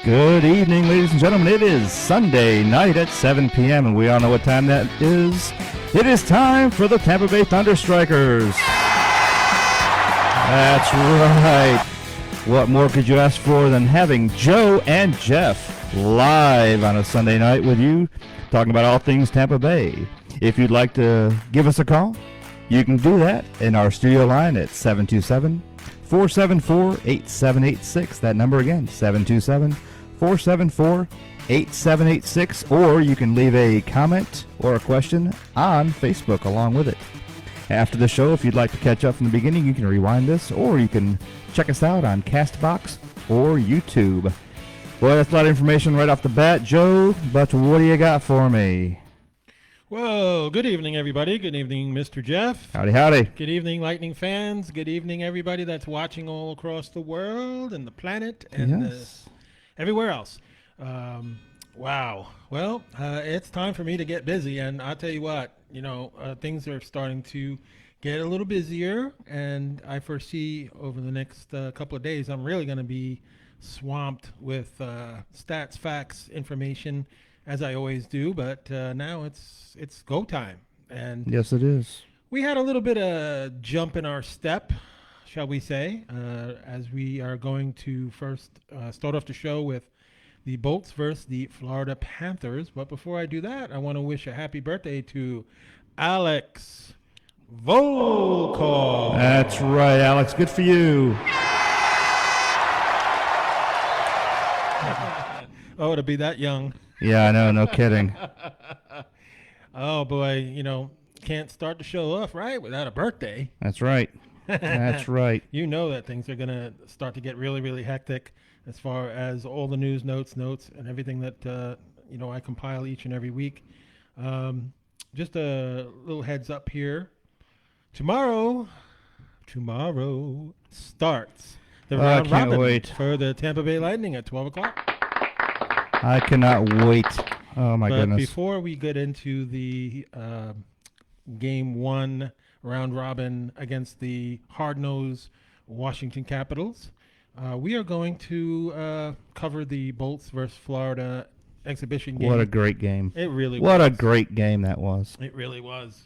Good evening, ladies and gentlemen. It is Sunday night at 7 p.m., and we all know what time that is. It is time for the Tampa Bay Thunderstrikers. That's right. What more could you ask for than having Joe and Jeff live on a Sunday night with you, talking about all things Tampa Bay? If you'd like to give us a call, you can do that in our studio line at 727-474-8786. That number again, 727-474-8786. Or you can leave a comment or a question on Facebook along with it. After the show, if you'd like to catch up from the beginning, you can rewind this, or you can check us out on CastBox or YouTube. Well, that's a lot of information right off the bat, Joe, but what do you got for me? Whoa, good evening, everybody. Good evening, Mr. Jeff. Howdy, howdy. Good evening, Lightning fans. Good evening, everybody that's watching all across the world and the planet and everywhere else. Wow. Well, it's time for me to get busy, and I'll tell you what, things are starting to get a little busier, and I foresee over the next couple of days I'm really going to be swamped with stats, facts, information, as I always do, but now it's go time. And yes, it is. We had a little bit of jump in our step, shall we say, as we are going to first start off the show with the Bolts versus the Florida Panthers. But before I do that, I want to wish a happy birthday to Alex Volkov. That's right, Alex. Good for you. Oh, to be that young. Yeah, I know. No kidding. Oh, boy. Can't start the show off right without a birthday. That's right. That's right. You know that things are going to start to get really, really hectic as far as all the news, notes, and everything that, I compile each and every week. Just a little heads up here. Tomorrow starts the round robin for the Tampa Bay Lightning at 12 o'clock. I cannot wait. Oh, my goodness. Before we get into the Game 1 round robin against the hard-nosed Washington Capitals, we are going to cover the Bolts versus Florida exhibition game. What a great game. It really was. What a great game that was. It really was.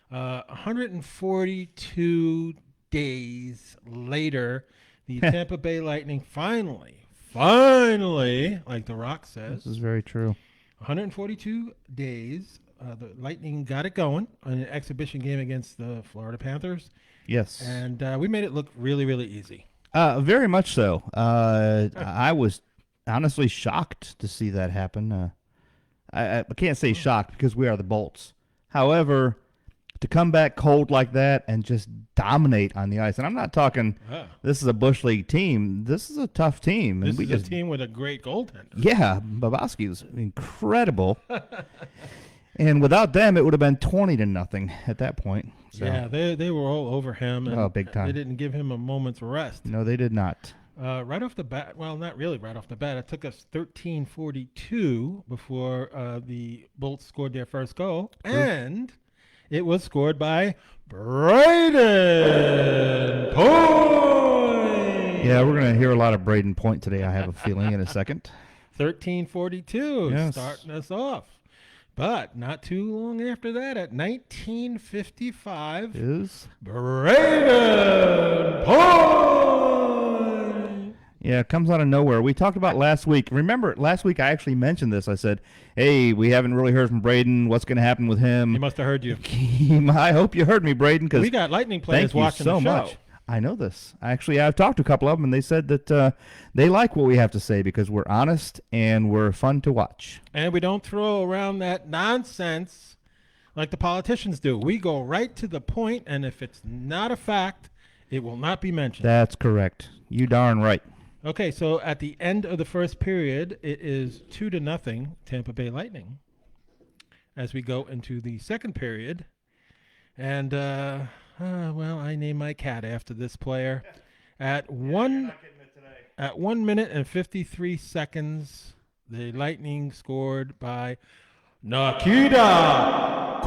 142 days later, the Tampa Bay Lightning finally, like The Rock says. This is very true. 142 days, the Lightning got it going on an exhibition game against the Florida Panthers. Yes. And we made it look really, really easy. Very much so. I was honestly shocked to see that happen. I can't say shocked because we are the Bolts. However, to come back cold like that and just dominate on the ice, and I'm not talking this is a Bush League team. This is a tough team. This is a team with a great goaltender. Yeah, Bobrovsky was incredible. And without them, it would have been 20-0 at that point. So. Yeah, they were all over him. And big time. They didn't give him a moment's rest. No, they did not. Right off the bat, well, not really right off the bat. It took us 13:42 before the Bolts scored their first goal. And it was scored by Braden Point. Yeah, we're going to hear a lot of Braden Point today, I have a feeling, in a second. 13:42, starting us off. But not too long after that, at 19:55, is Braden Point. Yeah, it comes out of nowhere. We talked about last week. Remember, last week I actually mentioned this. I said, hey, we haven't really heard from Braden. What's going to happen with him? He must have heard you. I hope you heard me, Braden. Cause we got Lightning players watching the show. Much. I know this. Actually, I've talked to a couple of them, and they said that they like what we have to say because we're honest and we're fun to watch. And we don't throw around that nonsense like the politicians do. We go right to the point, and if it's not a fact, it will not be mentioned. That's correct. You darn right. Okay, so at the end of the first period, it is 2-0 Tampa Bay Lightning as we go into the second period. And, well, I named my cat after this player. At 1 minute and 53 seconds, the Lightning scored by Nikita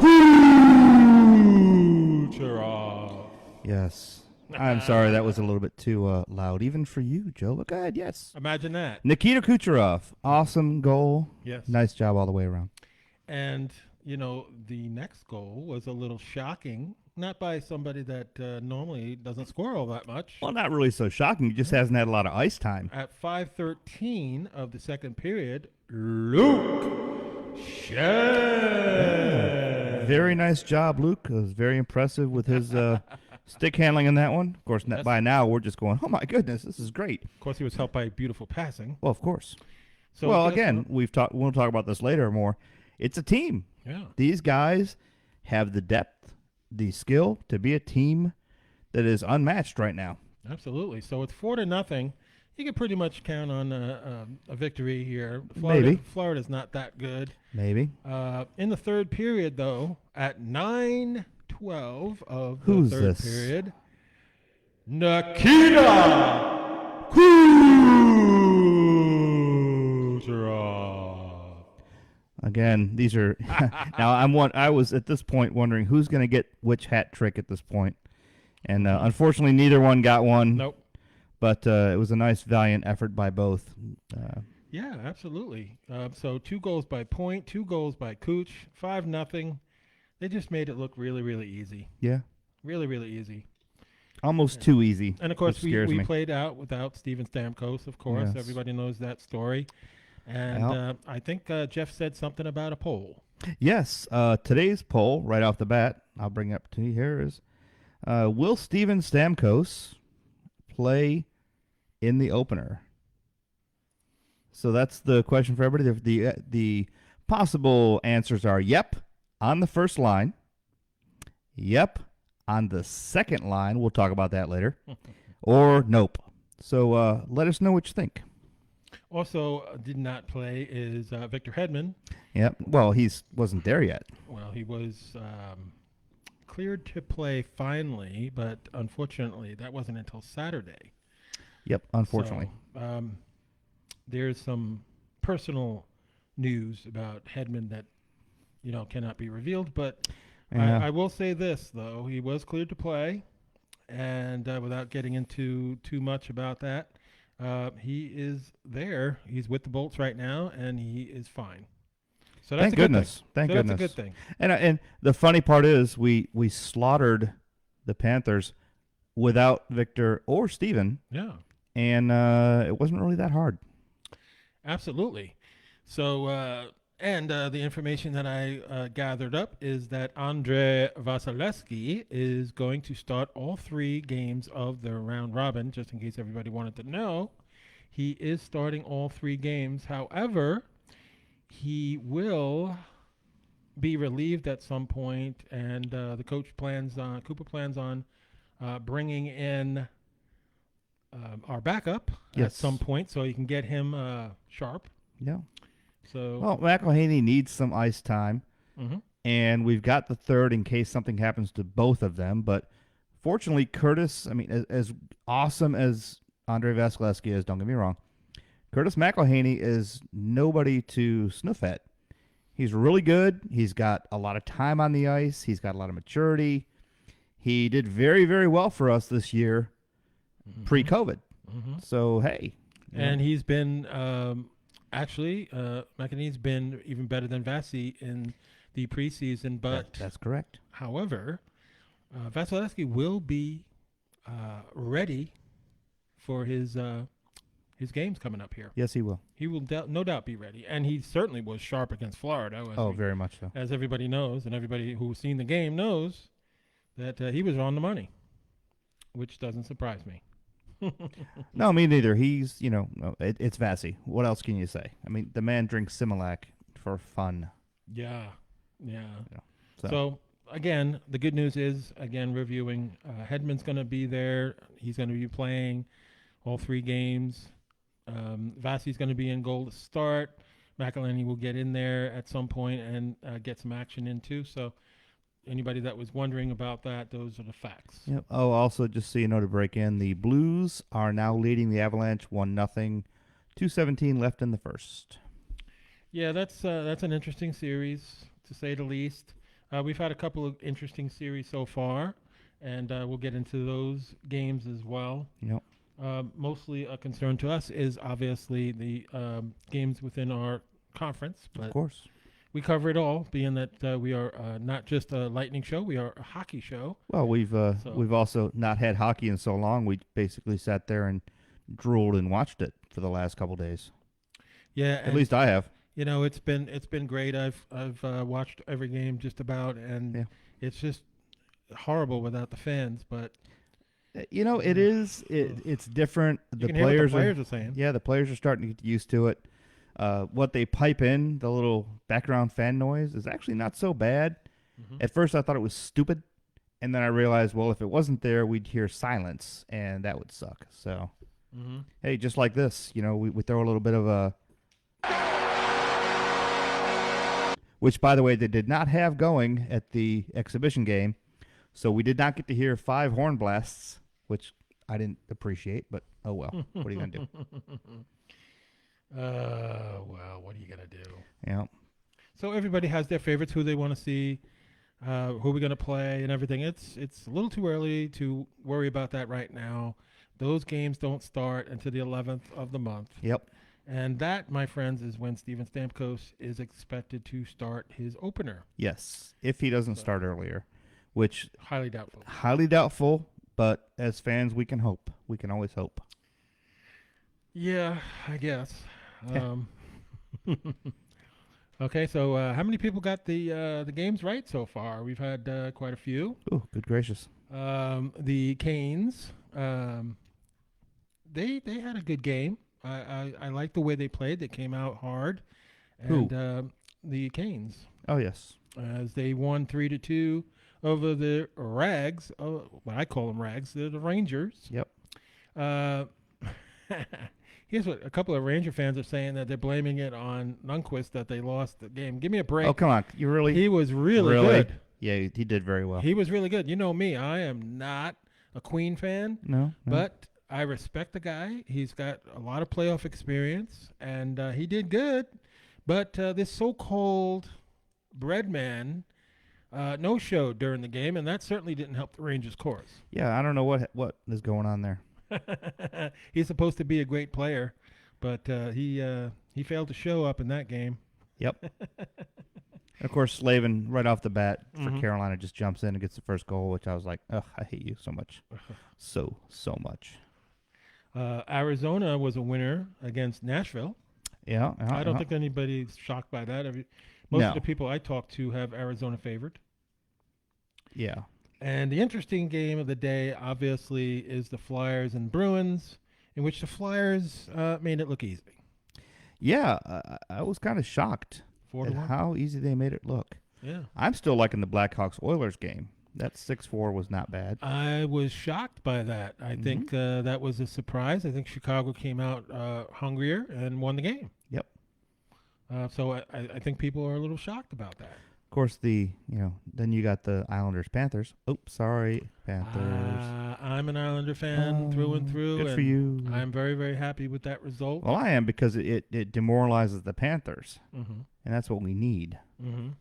Kucherov. Yes. I'm sorry, that was a little bit too loud, even for you, Joe. Look ahead, yes. Imagine that. Nikita Kucherov, awesome goal. Yes. Nice job all the way around. And, the next goal was a little shocking, not by somebody that normally doesn't score all that much. Well, not really so shocking. He just hasn't had a lot of ice time. At 5:13 of the second period, Luke Shed. Very nice job, Luke. It was very impressive with his stick handling in that one. Of course, by now we're just going, oh my goodness, this is great. Of course, he was helped by beautiful passing. Well, of course. So well, again, we'll talk about this later more. It's a team. Yeah. These guys have the depth, the skill to be a team that is unmatched right now. Absolutely. So it's 4-0. You can pretty much count on a victory here. Maybe. Florida's not that good. Maybe. In the third period, though, at 9:12 of Who's the third this? period, Nikita Kucherov. Again, these are now. I was at this point wondering who's going to get which hat trick at this point, and unfortunately, neither one got one. Nope. But it was a nice, valiant effort by both. Yeah, absolutely. So 2 goals by Point, 2 goals by Cooch, 5-0. They just made it look really, really easy. Yeah. Really, really easy. Almost too easy. And, of course, we me. played out without Steven Stamkos, of course. Yes. Everybody knows that story. And I think Jeff said something about a poll. Yes. Today's poll, right off the bat, I'll bring up to you here, is will Steven Stamkos play in the opener? So that's the question for everybody. The possible answers are yep on the first line, yep on the second line. We'll talk about that later, or nope. So let us know what you think. Also, did not play is Victor Hedman. Yep. Well, he wasn't there yet. Well, he was cleared to play finally, but unfortunately, that wasn't until Saturday. Yep, unfortunately. So, there's some personal news about Hedman that, cannot be revealed. But Yeah. I will say this, though. He was cleared to play, and without getting into too much about that, he is there. He's with the Bolts right now, and he is fine. So that's Thank a good goodness. thing. Thank So goodness. that's a good thing. And the funny part is we slaughtered the Panthers without Victor or Steven. Yeah. And it wasn't really that hard. Absolutely. So, the information that I gathered up is that Andre Vasilevsky is going to start all 3 games of the round robin, just in case everybody wanted to know. He is starting all 3 games. However, he will be relieved at some point, and the Cooper plans on bringing in our backup at some point, so you can get him sharp. Yeah. So well, McElhaney needs some ice time, and we've got the third in case something happens to both of them. But fortunately, Curtis, I mean, as awesome as Andre Vasilevsky is, don't get me wrong, Curtis McElhaney is nobody to sniff at. He's really good. He's got a lot of time on the ice. He's got a lot of maturity. He did very, very well for us this year. Pre-COVID. So, hey. And he's been, McElhaney's been even better than Vasi in the preseason. But that's correct. However, Vasilevsky will be ready for his games coming up here. Yes, he will. He will no doubt be ready. And he certainly was sharp against Florida. Very much so. As everybody knows, and everybody who's seen the game knows, that he was on the money, which doesn't surprise me. No, me neither. He's, it's Vasi. What else can you say? I mean, the man drinks Similac for fun. Yeah. So, again, the good news is, reviewing, Hedman's going to be there. He's going to be playing all 3 games. Vasi's going to be in goal to start. McElhaney will get in there at some point and get some action in too. So anybody that was wondering about that, those are the facts. Yep. Oh, also, just so you know, to break in, the Blues are now leading the Avalanche 1-0. 2:17 left in the first. Yeah, that's an interesting series, to say the least. We've had a couple of interesting series so far, and we'll get into those games as well. Yep. Mostly a concern to us is obviously the games within our conference. But Of course. we cover it all, being that we are not just a Lightning show, we are a hockey show. Well, we've also not had hockey in so long. We basically sat there and drooled and watched it for the last couple days. Yeah, at least I have. It's been great. I've watched every game just about, and it's just horrible without the fans. But it's different. You can hear what the players are saying. Yeah, the players are starting to get used to it. What they pipe in, the little background fan noise, is actually not so bad. Mm-hmm. At first, I thought it was stupid, and then I realized, well, if it wasn't there, we'd hear silence, and that would suck. So, hey, just like this, we throw a little bit of a... Which, by the way, they did not have going at the exhibition game, so we did not get to hear 5 horn blasts, which I didn't appreciate, but oh well. What are you going to do? Well, what are you gonna do? Yeah. So everybody has their favorites, who they want to see, who we're gonna play, and everything. It's a little too early to worry about that right now. Those games don't start until the 11th of the month. Yep. And that, my friends, is when Steven Stamkos is expected to start his opener. Yes, if he doesn't start earlier, which highly doubtful. Highly doubtful, but as fans, we can hope. We can always hope. Yeah, I guess. Okay, so how many people got the games right so far? We've had quite a few. Oh, good gracious! The Canes, they had a good game. I like the way they played. They came out hard, and the Canes. Oh yes, as they won 3-2 over the Rags. What I call them Rags. They're the Rangers. Yep. Here's what a couple of Ranger fans are saying, that they're blaming it on Lundqvist that they lost the game. Give me a break. Oh, come on. You really? He was really good. Yeah, he did very well. He was really good. You know me. I am not a Queen fan. No. But I respect the guy. He's got a lot of playoff experience, and he did good. But this so-called bread man no-showed during the game, and that certainly didn't help the Rangers' cause. Yeah, I don't know what is going on there. He's supposed to be a great player, but he failed to show up in that game. Yep. Of course, Slavin right off the bat for Carolina just jumps in and gets the first goal, which I was like, ugh, I hate you so much. so much. Arizona was a winner against Nashville. Yeah. I don't think anybody's shocked by that. Most of the people I talk to have Arizona favored. Yeah. And the interesting game of the day, obviously, is the Flyers and Bruins, in which the Flyers made it look easy. Yeah, I was kind of shocked at how easy they made it look. Yeah. I'm still liking the Blackhawks-Oilers game. That 6-4 was not bad. I was shocked by that. I think that was a surprise. I think Chicago came out hungrier and won the game. Yep. So I think people are a little shocked about that. Of course, then you got the Islanders-Panthers. Oops, sorry, Panthers. I'm an Islander fan through and through. Good for you. I'm very, very happy with that result. Well, I am, because it demoralizes the Panthers, and that's what we need. And,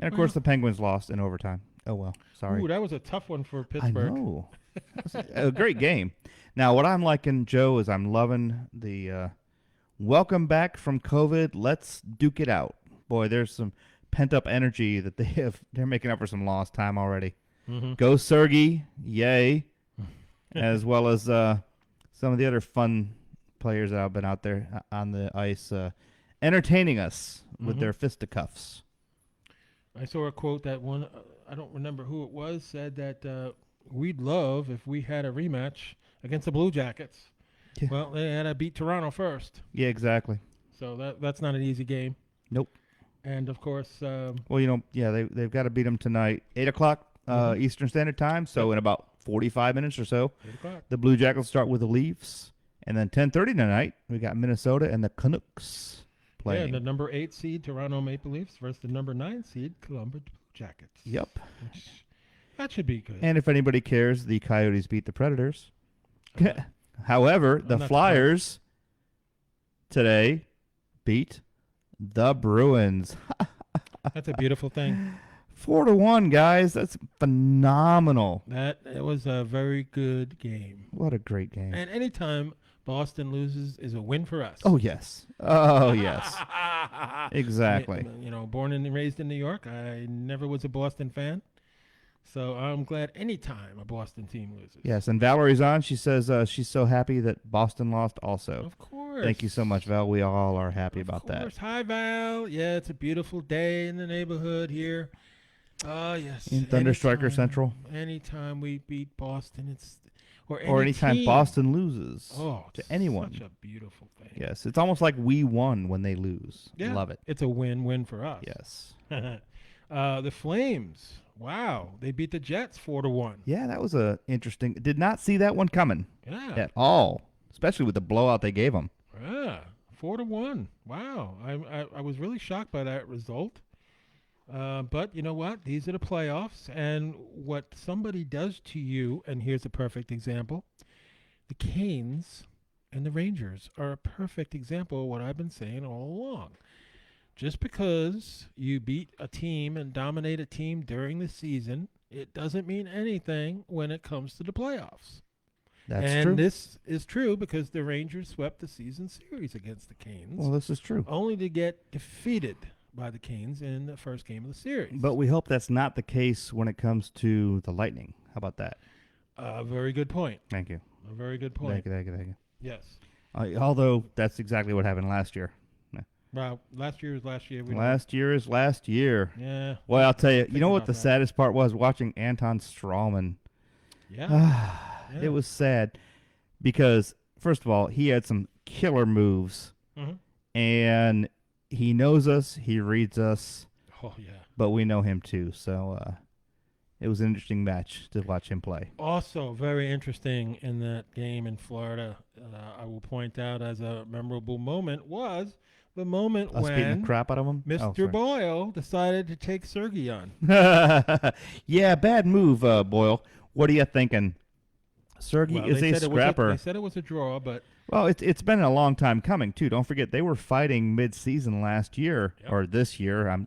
of course, the Penguins lost in overtime. Oh, well, sorry. Ooh, that was a tough one for Pittsburgh. I know. It was a great game. Now, what I'm liking, Joe, is I'm loving the welcome back from COVID. Let's duke it out. Boy, there's some pent-up energy that they're making up for some lost time already. Go Sergey, yay, as well as some of the other fun players that have been out there on the ice entertaining us with their fisticuffs. I saw a quote that one, I don't remember who it was, said that we'd love if we had a rematch against the Blue Jackets. Yeah. Well, they had to beat Toronto first. Yeah, exactly. So that's not an easy game. Nope. And, of course... they've got to beat them tonight. 8 o'clock Eastern Standard Time, so in about 45 minutes or so. 8 o'clock. The Blue Jackets start with the Leafs. And then 10:30 tonight, we got Minnesota and the Canucks playing. Yeah, the number 8 seed Toronto Maple Leafs versus the number 9 seed Columbus Blue Jackets. Yep. That should be good. And if anybody cares, the Coyotes beat the Predators. However, the Flyers today beat the Bruins. That's a beautiful thing. 4-1, guys. That's phenomenal. It was a very good game. What a great game. And anytime Boston loses is a win for us. Oh, yes. Oh, yes. Exactly. Born and raised in New York, I never was a Boston fan. So I'm glad anytime a Boston team loses. Yes, and Valerie's on. She says she's so happy that Boston lost also. Of course. Thank you so much, Val. We all are happy about that. Hi, Val. Yeah, it's a beautiful day in the neighborhood here. Oh, yes. In Thunderstriker Central. Anytime we beat Boston, or anytime team. Boston loses to anyone. Such a beautiful thing. Yes, it's almost like we won when they lose. Yeah, love it. It's a win-win for us. Yes. The Flames. Wow, they beat the Jets 4-1. Yeah, that was interesting. Did not see that one coming. Yeah. At all, especially with the blowout they gave them. Yeah, 4-1. Wow, I was really shocked by that result. But you know what? These are the playoffs, and what somebody does to you, and here's a perfect example. The Canes and the Rangers are a perfect example of what I've been saying all along. Just because you beat a team and dominate a team during the season, it doesn't mean anything when it comes to the playoffs. That's true. And this is true because the Rangers swept the season series against the Canes. Well, this is true. Only to get defeated by the Canes in the first game of the series. But we hope that's not the case when it comes to the Lightning. How about that? Very good point. Thank you. A very good point. Thank you. Yes. Although that's exactly what happened last year. Well, last year was last year. Last year is last year. Yeah. Well, I'll tell you. You know what the saddest part was? Watching Anton Strawman. Yeah. It was sad because, first of all, he had some killer moves. Mm-hmm. And he knows us. He reads us. Oh, yeah. But we know him, too. So it was an interesting match to watch him play. Also, very interesting in that game in Florida, I will point out as a memorable moment was the moment Us beating when the crap out of him? Mr. Boyle decided to take Sergey on. Yeah, bad move, Boyle. What are you thinking? Sergey is a scrapper. They said it was a draw, but... Well, it's been a long time coming, too. Don't forget, they were fighting mid-season last year, or this year.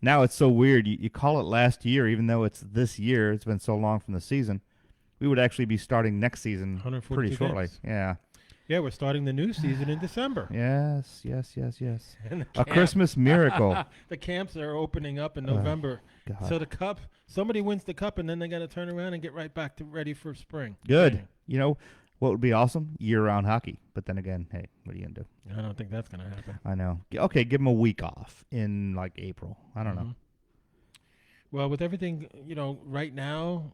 Now it's so weird. You call it last year, even though it's this year. It's been so long from the season. We would actually be starting next season pretty shortly. Games. Yeah. Yeah, we're starting the new season in December. Yes. A Christmas miracle. The camps are opening up in November. God. So somebody wins the cup, and then they got to turn around and get right back to ready for spring. Good. Training. You know what would be awesome? Year-round hockey. But then again, hey, what are you going to do? I don't think that's going to happen. I know. Okay, give them a week off in, like, April. I don't know. Well, with everything, right now,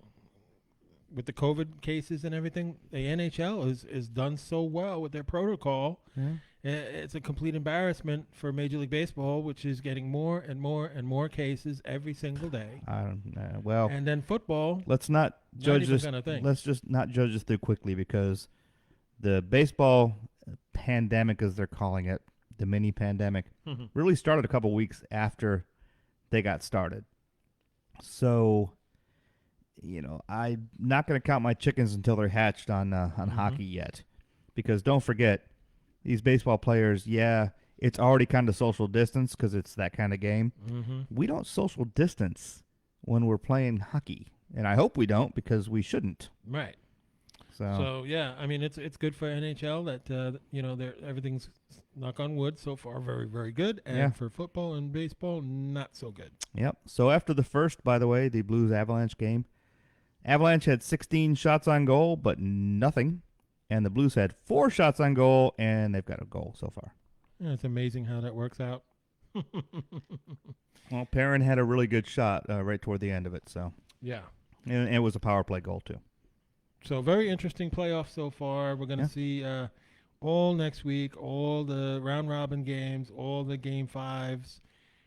with the COVID cases and everything, the NHL is done so well with their protocol. Yeah. It's a complete embarrassment for Major League Baseball, which is getting more and more and more cases every single day. I don't know. Well, and then football. Let's not judge this. Let's just not judge this too quickly because the baseball pandemic, as they're calling it, the mini pandemic, really started a couple weeks after they got started. So, I'm not going to count my chickens until they're hatched on hockey yet, because don't forget, these baseball players, it's already kind of social distance because it's that kind of game. We don't social distance when we're playing hockey, and I hope we don't because we shouldn't. Right. So yeah, I mean it's good for NHL that everything's, knock on wood, so far very, very good, and for football and baseball not so good. Yep. So after the first, by the way, the Blues Avalanche game, Avalanche had 16 shots on goal, but nothing. And the Blues had 4 shots on goal, and they've got a goal so far. Yeah, it's amazing how that works out. Well, Perrin had a really good shot right toward the end of it. So yeah, and it was a power play goal too. So very interesting playoff so far. We're going to see all next week, all the round robin games, all the game 5s.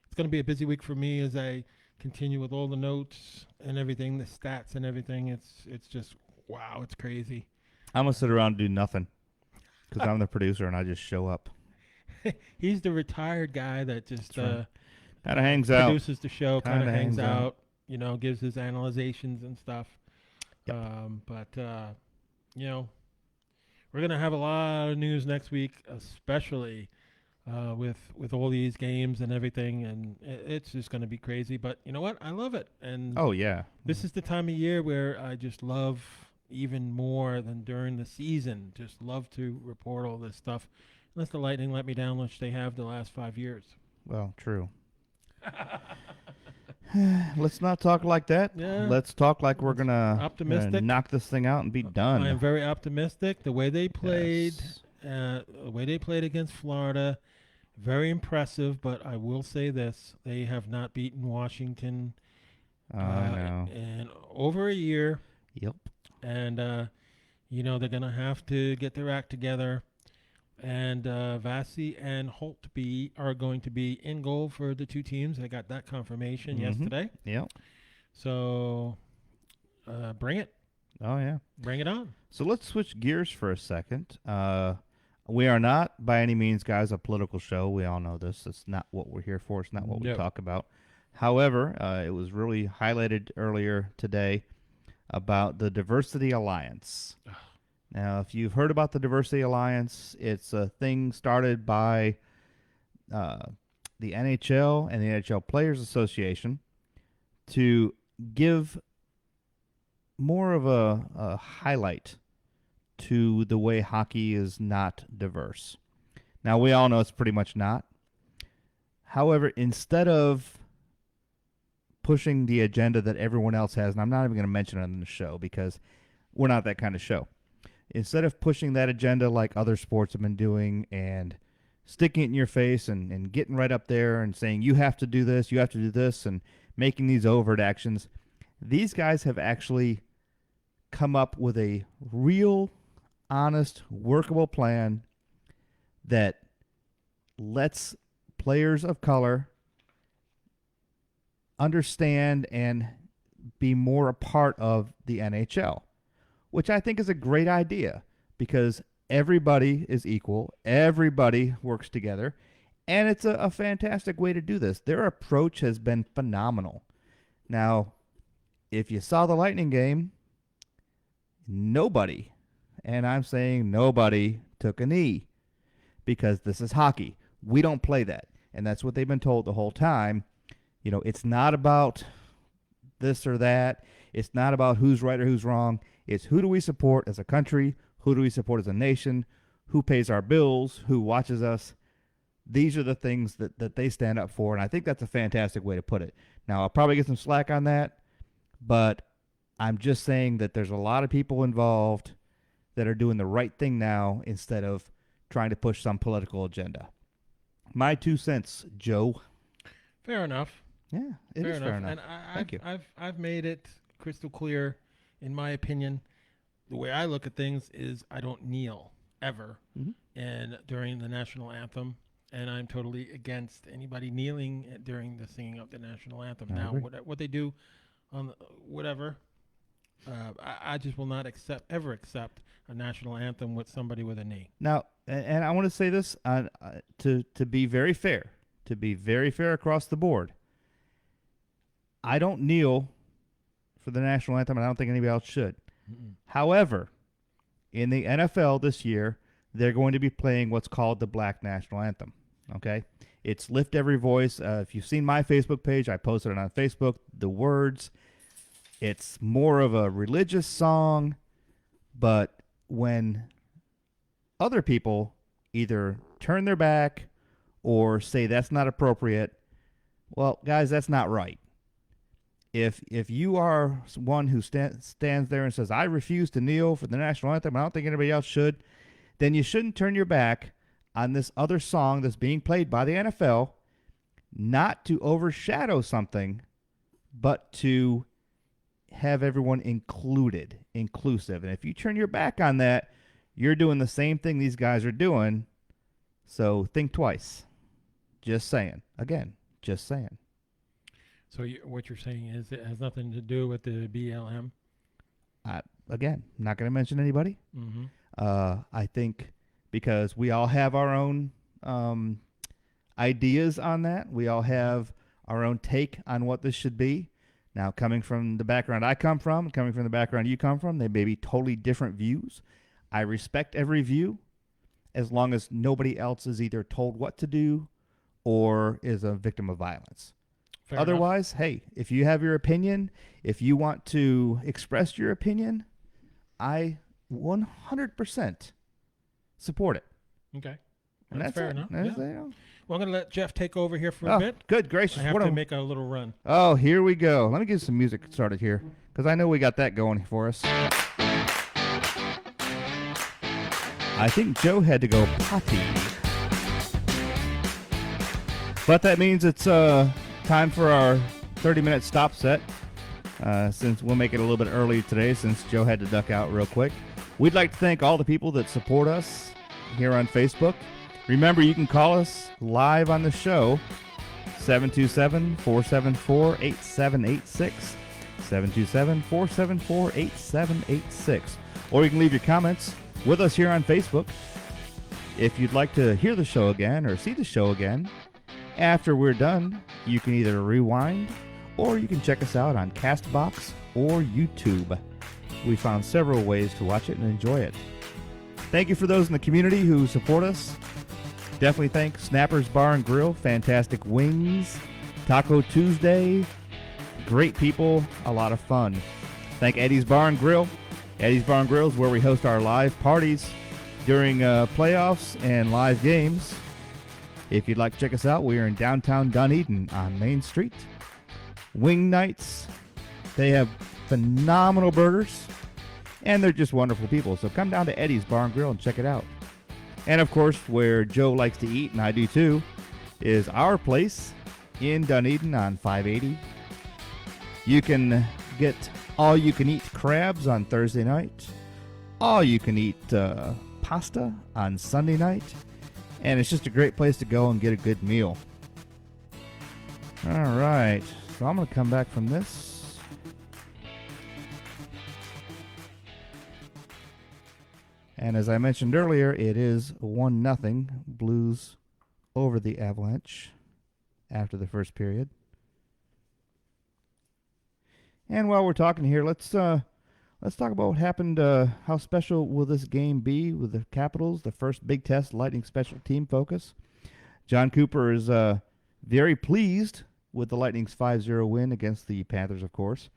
It's going to be a busy week for me as I continue with all the notes and everything, the stats and everything. It's just wow, it's crazy. I'm going to sit around and do nothing because I'm the producer and I just show up. He's the retired guy that just kind of hangs out. Produces the show, kind of hangs out, gives his analyzations and stuff. Yep. We're going to have a lot of news next week, especially with all these games and everything, and it's just going to be crazy. But you know what? I love it, and Oh yeah. this is the time of year where I just love even more than during the season. Just love to report all this stuff. Unless the Lightning let me down, which they have the last 5 years. Well, true. Let's not talk like that. Yeah. Let's talk like we're gonna Optimistic. knock this thing out and be done. I am very optimistic. The way they played, Yes. the way they played against Florida, very impressive. But I will say this: they have not beaten Washington I know. in over a year. Yep. And you know they're gonna have to get their act together. And Vasi and Holtby are going to be in goal for the two teams. I got that confirmation yesterday. Yep. So bring it. Oh yeah. Bring it on. So let's switch gears for a second. We are not by any means, guys, a political show. We all know this. It's not what we're here for. It's not what we talk about. However, it was really highlighted earlier today about the Diversity Alliance. Now, if you've heard about the Diversity Alliance, it's a thing started by the NHL and the NHL Players Association to give more of a highlight to the way hockey is not diverse. Now, we all know it's pretty much not. However, instead of pushing the agenda that everyone else has, and I'm not even going to mention it on the show because we're not that kind of show. Instead of pushing that agenda like other sports have been doing and sticking it in your face and getting right up there and saying you have to do this, and making these overt actions, these guys have actually come up with a real, honest, workable plan that lets players of color understand and be more a part of the NHL, which I think is a great idea because everybody is equal, everybody works together, and it's a fantastic way to do this. Their approach has been phenomenal. Now, if you saw the Lightning game, nobody, and I'm saying nobody, took a knee because this is hockey. We don't play that, and that's what they've been told the whole time. You know, it's not about this or that. It's not about who's right or who's wrong. It's who do we support as a country? Who do we support as a nation? Who pays our bills? Who watches us? These are the things that they stand up for, and I think that's a fantastic way to put it. Now, I'll probably get some slack on that, but I'm just saying that there's a lot of people involved that are doing the right thing now instead of trying to push some political agenda. My 2 cents, Joe. Fair enough. Yeah, it is fair enough. And Thank you. I've made it crystal clear, in my opinion. The way I look at things is I don't kneel ever, and during the national anthem, and I'm totally against anybody kneeling during the singing of the national anthem. Now, what they do on whatever, I just will not ever accept a national anthem with somebody with a knee. Now, and I want to say this to be very fair, across the board. I don't kneel for the national anthem, and I don't think anybody else should. However, in the NFL this year, they're going to be playing what's called the Black National Anthem. Okay? It's Lift Every Voice. If you've seen my Facebook page, I posted it on Facebook. The words, it's more of a religious song, but when other people either turn their back or say that's not appropriate, well, guys, that's not right. If you are one who stands there and says, I refuse to kneel for the national anthem, I don't think anybody else should, then you shouldn't turn your back on this other song that's being played by the NFL, not to overshadow something, but to have everyone inclusive. And if you turn your back on that, you're doing the same thing these guys are doing. So think twice. Just saying. Again, just saying. So what you're saying is it has nothing to do with the BLM? Again, not going to mention anybody. I think because we all have our own ideas on that. We all have our own take on what this should be. Now, coming from the background I come from, coming from the background you come from, they may be totally different views. I respect every view. as long as nobody else is either told what to do or is a victim of violence. Fair Otherwise, enough. hey, if you have your opinion, if you want to express your opinion, I 100% support it. Okay. And That's fair enough. Yeah. Well, I'm going to let Jeff take over here for a bit. Good gracious. I have to make a little run. Oh, here we go. Let me get some music started here because I know we got that going for us. I think Joe had to go potty. But that means it's time for our 30-minute stop set. Since we'll make it a little bit early today since Joe had to duck out real quick. We'd like to thank all the people that support us here on Facebook. Remember, you can call us live on the show, 727-474-8786, 727-474-8786. Or you can leave your comments with us here on Facebook. If you'd like to hear the show again or see the show again, after we're done, you can either rewind or you can check us out on CastBox or YouTube. We found several ways to watch it and enjoy it. Thank you for those in the community who support us. Definitely thank Snappers Bar and Grill, fantastic wings, Taco Tuesday, great people, a lot of fun. Thank Eddie's Bar and Grill. Eddie's Bar and Grill is where we host our live parties during playoffs and live games. If you'd like to check us out, we are in downtown Dunedin on Main Street. Wing nights, they have phenomenal burgers, and they're just wonderful people. So come down to Eddie's Bar and Grill and check it out. And of course, where Joe likes to eat, and I do too, is our place in Dunedin on 580. You can get all-you-can-eat crabs on Thursday night, all-you-can-eat pasta on Sunday night, and it's just a great place to go and get a good meal. All right, so I'm going to come back from this. And as I mentioned earlier, it is 1-0 Blues over the Avalanche after the first period. And while we're talking here, let's talk about what happened. How special will this game be with the Capitals, the first big test, Lightning special team focus? John Cooper is very pleased with the Lightning's 5-0 win against the Panthers, of course.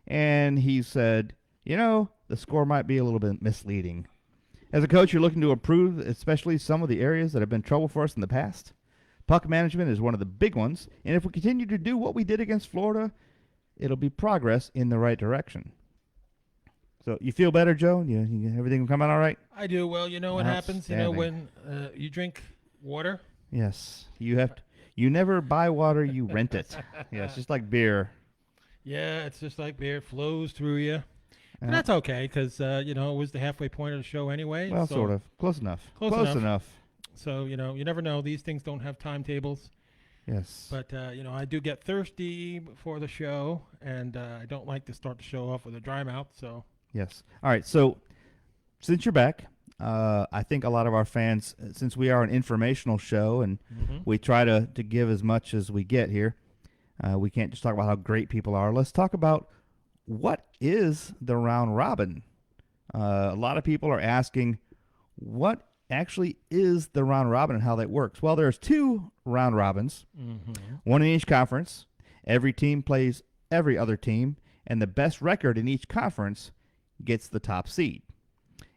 And he said, the score might be a little bit misleading. As a coach, you're looking to improve, especially some of the areas that have been trouble for us in the past. Puck management is one of the big ones, and if we continue to do what we did against Florida, it'll be progress in the right direction. So you feel better, Joe? Everything come out all right? I do. Well, you know what happens? When you drink water? Yes. You never buy water, you rent it. Yeah, it's just like beer. Yeah, it's just like beer. It flows through you. And that's okay because, it was the halfway point of the show anyway. Well, so sort of. Close enough. Close enough. So, you never know. These things don't have timetables. Yes. But, I do get thirsty before the show, and I don't like to start the show off with a dry mouth. So. Yes. All right. So since you're back, I think a lot of our fans, since we are an informational show and we try to give as much as we get here, we can't just talk about how great people are. Let's talk about what is the round robin. A lot of people are asking what actually is the round robin and how that works. Well, there's 2 round robins, one in each conference. Every team plays every other team, and the best record in each conference gets the top seed.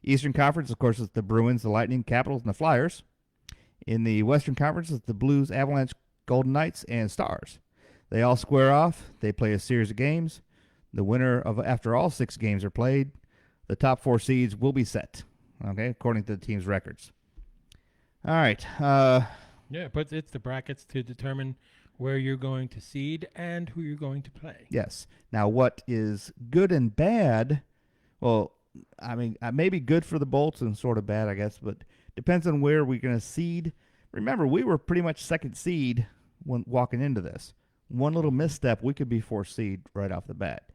Eastern Conference, of course, is the Bruins, the Lightning, Capitals, and the Flyers. In the Western Conference, it's the Blues, Avalanche, Golden Knights, and Stars. They all square off. They play a series of games. The winner of after all 6 games are played, the top 4 seeds will be set, okay, according to the team's records. All right. But it's the brackets to determine where you're going to seed and who you're going to play. Yes. Now, what is good and bad? Well, I mean, maybe good for the Bolts and sort of bad, I guess, but depends on where we're going to seed. Remember, we were pretty much second seed when walking into this. One little misstep, we could be 4th seed right off the bat,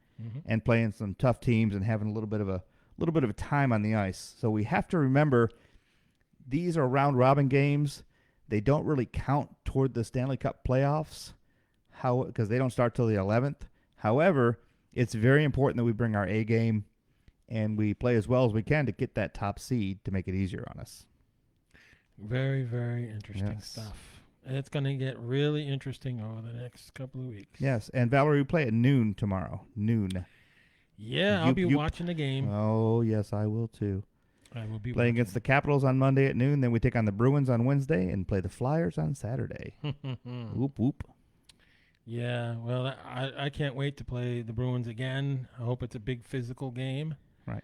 and playing some tough teams and having a little bit of a time on the ice. So we have to remember these are round robin games. They don't really count toward the Stanley Cup playoffs, because they don't start till the 11th. However, it's very important that we bring our A game and we play as well as we can to get that top seed to make it easier on us. Very, very interesting stuff. And it's going to get really interesting over the next couple of weeks. Yes, and Valerie, we play at noon tomorrow. Noon. Yeah, I'll be watching the game. Oh, yes, I will too. I will be playing against the Capitals on Monday at noon. Then we take on the Bruins on Wednesday and play the Flyers on Saturday. Whoop, whoop. Yeah, well, I can't wait to play the Bruins again. I hope it's a big physical game. Right.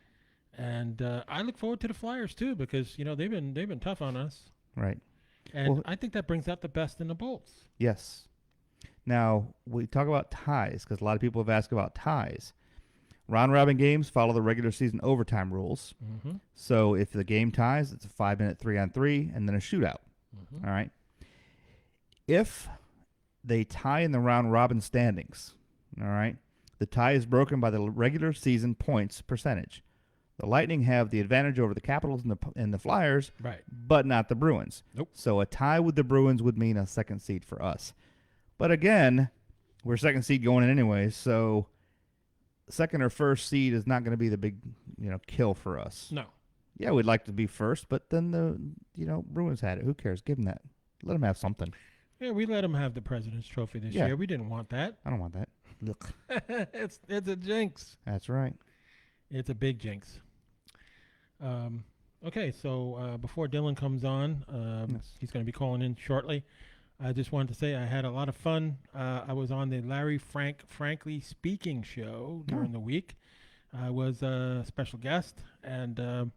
And I look forward to the Flyers too because they've been tough on us. Right. And I think that brings out the best in the Bolts. Yes. Now we talk about ties because a lot of people have asked about ties. Round robin games follow the regular season overtime rules. Mm-hmm. So if the game ties, it's a 5-minute 3-on-3 and then a shootout. Mm-hmm. All right. If they tie in the round robin standings, all right, the tie is broken by the regular season points percentage. The Lightning have the advantage over the Capitals and the Flyers, right, but not the Bruins. Nope. So a tie with the Bruins would mean a second seed for us. But again, we're second seed going in anyway, so second or first seed is not going to be the big, kill for us. No. Yeah, we'd like to be first, but then the, Bruins had it. Who cares? Give them that. Let them have something. Yeah, we let them have the President's Trophy this year. We didn't want that. I don't want that. Look. It's a jinx. That's right. It's a big jinx. Okay, so before Dylan comes on, he's going to be calling in shortly. I just wanted to say I had a lot of fun. I was on the Larry Frankly Speaking show during the week. I was a special guest, and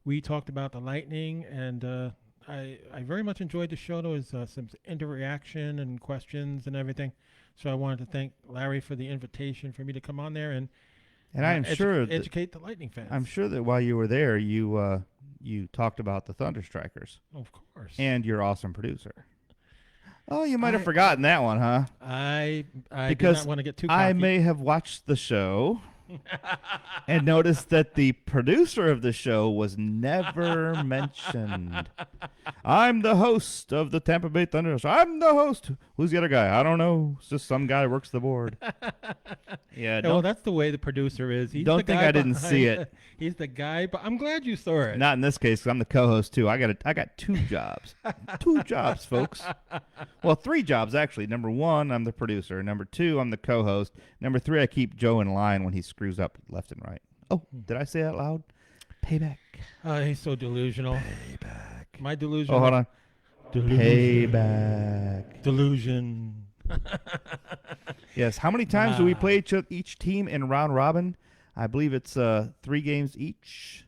we talked about the Lightning, and I very much enjoyed the show. There was some interaction and questions and everything. So I wanted to thank Larry for the invitation for me to come on there and I am sure educate the Lightning fans. I'm sure that while you were there, you talked about the Thunderstrikers. Of course. And your awesome producer. Oh, you might have forgotten that one, huh? I did not want to get too cocky. I may have watched the show and noticed that the producer of the show was never mentioned. I'm the host of the Tampa Bay Thunderstrikers. I'm the host. Who's the other guy? I don't know. It's just some guy who works the board. Yeah. Well, that's the way the producer is. He's don't think I didn't see it. He's the guy, but I'm glad you saw it. Not in this case, 'cause I'm the co-host too. I got 2 jobs. 2 jobs, folks. Well, 3 jobs actually. Number 1, I'm the producer. Number 2, I'm the co-host. Number 3, I keep Joe in line when he screws up left and right. Oh, did I say that loud? Payback. He's so delusional. Payback. My delusion. Oh, hold on. Delusion. Payback. Delusion. Yes. How many times do we play each team in round robin? I believe it's 3 games each.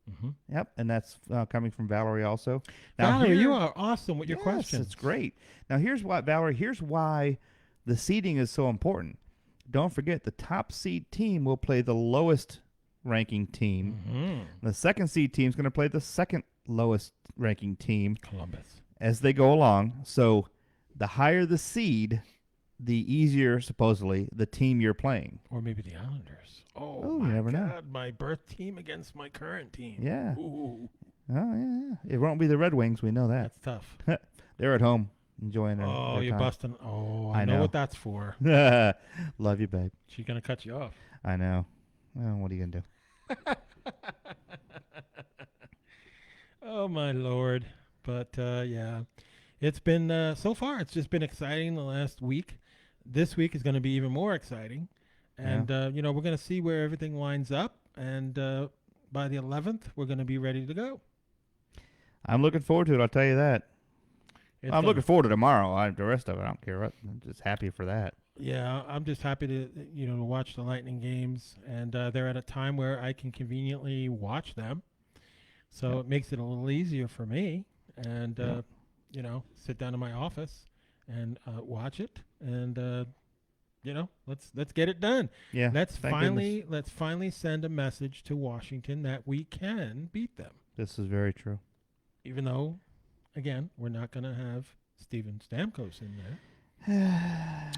Mm-hmm. Yep, and that's coming from Valerie also. Now, Valerie, you are awesome with your questions. It's great. Now, here's why, Valerie. Here's why the seeding is so important. Don't forget, the top seed team will play the lowest ranking team. Mm-hmm. The second seed team is going to play the second lowest ranking team. Columbus. As they go along. So the higher the seed, the easier, supposedly, the team you're playing. Or maybe the Islanders. Oh, you never know. My birth team against my current team. Yeah. Ooh. Oh, yeah. It won't be the Red Wings. We know that. That's tough. They're at home enjoying their you're time. busting. Oh, I know what that's for. Love you, babe. She's going to cut you off. I know. Well, what are you going to do? Oh, my Lord. But, yeah, it's been, so far, it's just been exciting the last week. This week is going to be even more exciting. And, we're going to see where everything lines up. And by the 11th, we're going to be ready to go. I'm looking forward to it. I'll tell you that. I'm looking forward to tomorrow. The rest of it, I don't care. I'm just happy for that. Yeah, I'm just happy to, to watch the Lightning games. And they're at a time where I can conveniently watch them. So it makes it a little easier for me. And, sit down in my office and watch it. And, let's get it done. Yeah. Let's finally send a message to Washington that we can beat them. This is very true. Even though, again, we're not going to have Steven Stamkos in there.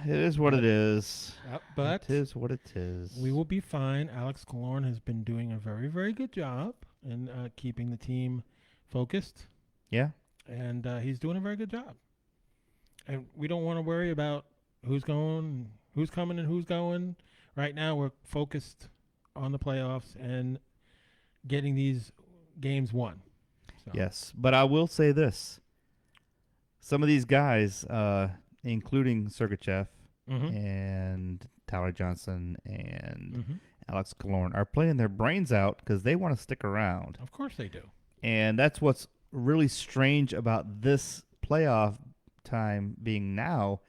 It is what it is. But it is what it is. We will be fine. Alex Killorn has been doing a very, very good job in keeping the team focused. Yeah. And he's doing a very good job. And we don't want to worry about who's going, who's coming, and who's going. Right now, we're focused on the playoffs and getting these games won. So. Yes, but I will say this. Some of these guys, including Sergachev and Tyler Johnson and Alex Killorn, are playing their brains out because they want to stick around. Of course they do. And that's what's really strange about this playoff time being now.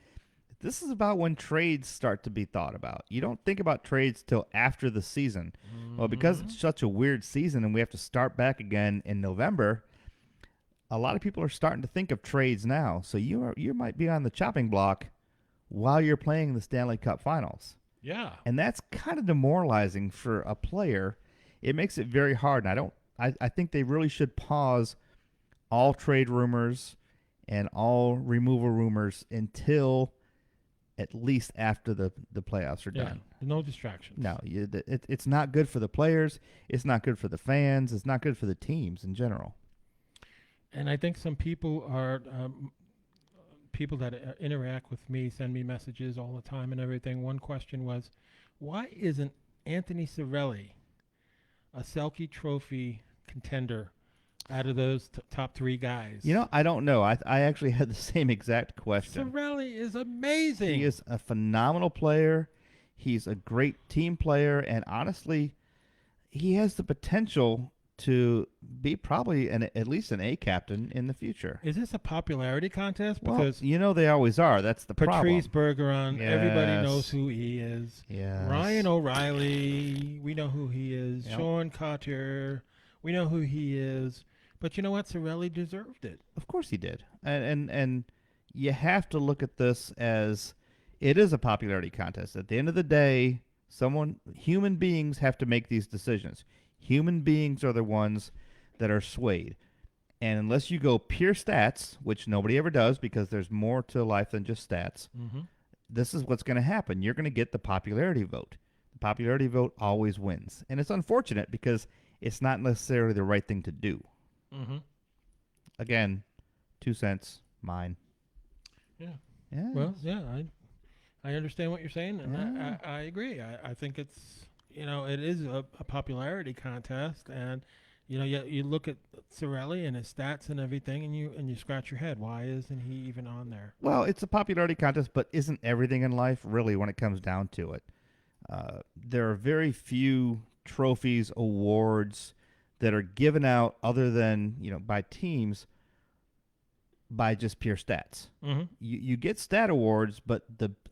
This is about when trades start to be thought about. You don't think about trades till after the season. Well, because it's such a weird season and we have to start back again in November, a lot of people are starting to think of trades now. So you might be on the chopping block while you're playing the Stanley Cup Finals. Yeah. And that's kind of demoralizing for a player. It makes it very hard. And I think they really should pause all trade rumors and all removal rumors until at least after the playoffs are done. No distractions. No, it's not good for the players. It's not good for the fans. It's not good for the teams in general. And I think some people are people that interact with me, send me messages all the time and everything. One question was, why isn't Anthony Cirelli a Selke Trophy contender out of those top three guys? You know, I don't know. I actually had the same exact question. Cirelli is amazing. He is a phenomenal player. He's a great team player. And honestly, he has the potential to be probably at least an A captain in the future. Is this a popularity contest? Because you know they always are. That's the Patrice problem. Bergeron, everybody knows who he is. Yes. Ryan O'Reilly, we know who he is. Yep. Sean Cotter, we know who he is. But you know what? Cirelli deserved it. Of course he did. And you have to look at this as it is a popularity contest. At the end of the day, human beings have to make these decisions. Human beings are the ones that are swayed. And unless you go pure stats, which nobody ever does because there's more to life than just stats, this is what's going to happen. You're going to get the popularity vote. The popularity vote always wins. And it's unfortunate because it's not necessarily the right thing to do. Again, 2 cents, mine. Yeah. Yeah. Well, yeah, I understand what you're saying, and I agree. I think it's, it is a popularity contest, and you look at Cirelli and his stats and everything, and you scratch your head. Why isn't he even on there? Well, it's a popularity contest, but isn't everything in life really when it comes down to it? There are very few trophies, awards that are given out other than by teams by just pure stats. You get stat awards, but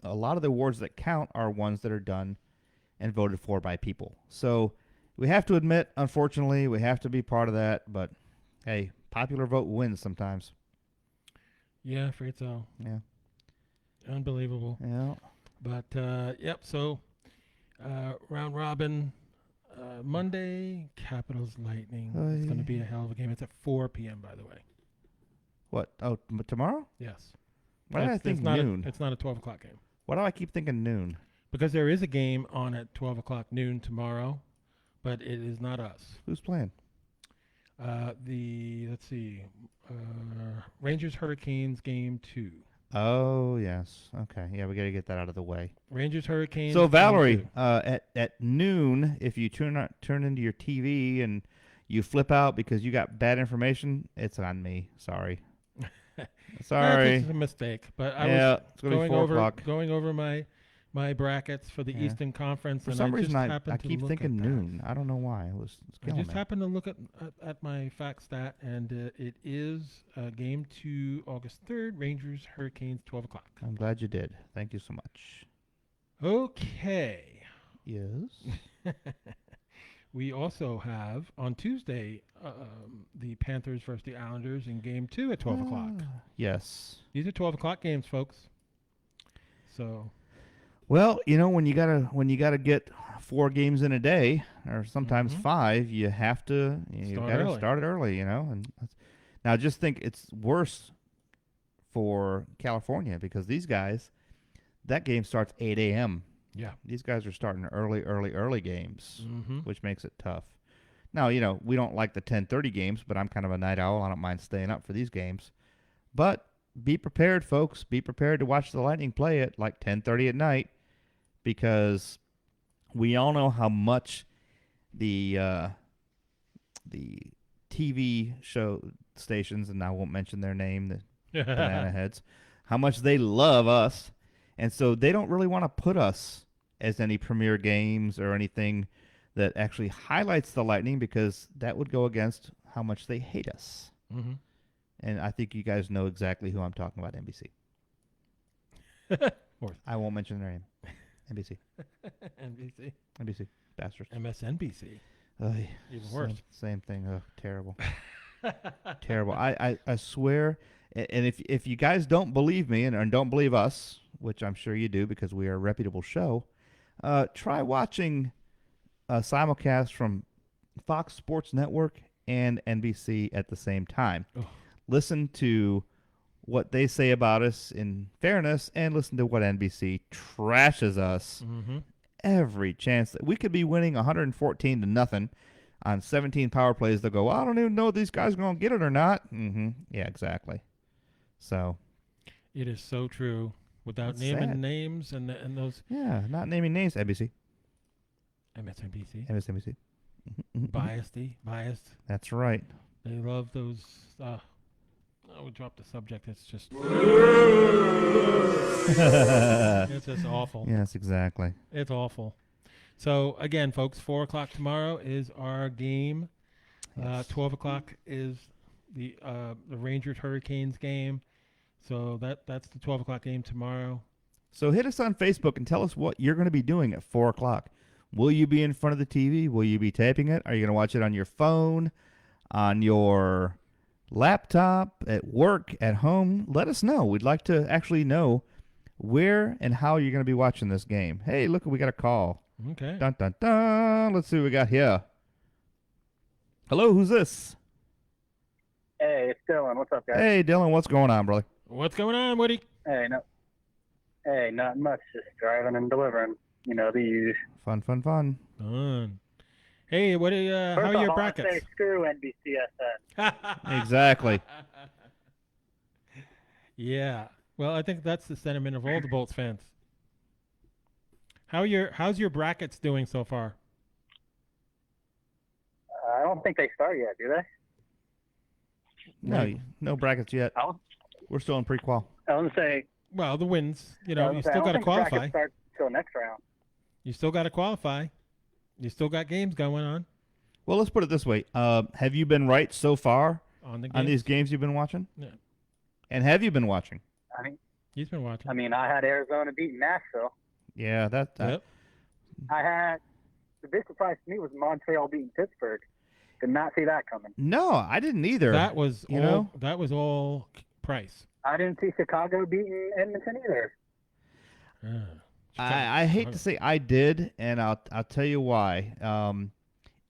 a lot of the awards that count are ones that are done and voted for by people. So we have to admit, unfortunately, we have to be part of that. But hey, popular vote wins sometimes. Yeah, afraid so. Yeah, unbelievable. Yeah, but yep. So round robin. Monday, Capitals Lightning. It's going to be a hell of a game. It's at 4 p.m., by the way. What? Oh, tomorrow? Yes. Why do I think noon? It's not a 12 o'clock game. Why do I keep thinking noon? Because there is a game on at 12 o'clock noon tomorrow, but it is not us. Who's playing? Let's see, Rangers Hurricanes game 2. Oh, yes. Okay. Yeah, we got to get that out of the way. Rangers Hurricanes. So, Valerie, at noon, if you turn into your TV and you flip out because you got bad information, it's on me. Sorry. Sorry. It's a mistake. But I was it's gonna be 4 o'clock. Going over my brackets for the Eastern Conference. For some reason, I keep thinking noon. I don't know why. I just happened to look at my fact stat, and it is game 2, August 3rd, Rangers Hurricanes, 12 o'clock. I'm glad you did. Thank you so much. Okay. Yes. We also have on Tuesday the Panthers versus the Islanders in game 2 at 12 o'clock. Yes. These are 12 o'clock games, folks. So. Well, when you gotta get 4 games in a day, or sometimes 5, you have to start it early. And now just think it's worse for California because these guys, that game starts 8 a.m. Yeah, these guys are starting early games, which makes it tough. Now we don't like the 10:30 games, but I'm kind of a night owl. I don't mind staying up for these games, but be prepared, folks. Be prepared to watch the Lightning play at like 10:30 at night, because we all know how much the TV show stations, and I won't mention their name, the banana heads, how much they love us. And so they don't really want to put us as any premier games or anything that actually highlights the Lightning, because that would go against how much they hate us. Mm-hmm. And I think you guys know exactly who I'm talking about, NBC. I won't mention their name. NBC. NBC. Bastards. MSNBC. Even worse. Same thing. Oh, terrible. Terrible. I swear, and if you guys don't believe me and don't believe us, which I'm sure you do because we are a reputable show, try watching a simulcast from Fox Sports Network and NBC at the same time. Oh. Listen to what they say about us in fairness, and listen to what NBC trashes us every chance that we could be winning 114-0 on 17 power plays. They'll go, I don't even know if these guys are going to get it or not. Yeah, exactly. So it is so true. Without naming names and those. Yeah, not naming names. NBC. MSNBC. MSNBC. Biased. That's right. They love those. I would drop the subject. It's just. It's just awful. Yes, exactly. It's awful. So again, folks, 4:00 tomorrow is our game. 12:00 is the Rangers Hurricanes game. So that's the 12:00 game tomorrow. So hit us on Facebook and tell us what you're going to be doing at 4:00. Will you be in front of the TV? Will you be taping it? Are you going to watch it on your phone, on your laptop, at work, at home? Let us know. We'd like to actually know where and how you're going to be watching this game. Hey, look, we got a call. Okay. Dun, dun, dun. Let's see what we got here. Hello, who's this? Hey, it's Dylan. What's up, guys? Hey, Dylan, what's going on, brother? What's going on, Woody? Hey, not much. Just driving and delivering. You know, the usual. Fun. Hey, what? How are your brackets? Say screw NBCSN. Exactly. Yeah. Well, I think that's the sentiment of all the Bolts fans. How's your brackets doing so far? I don't think they start yet, do they? No brackets yet. We're still in pre-qual. I was gonna say. Well, the wins. You know, you still got to qualify. Brackets start till next round. You still got to qualify. You still got games going on. Well, let's put it this way. Have you been right so far on these games you've been watching? Yeah. And have you been watching? He's been watching. I had Arizona beating Nashville. Yeah, Yep. I had the big surprise to me was Montreal beating Pittsburgh. Did not see that coming. No, I didn't either. That was all Price. I didn't see Chicago beating Edmonton either. I hate to say I did, and I'll tell you why.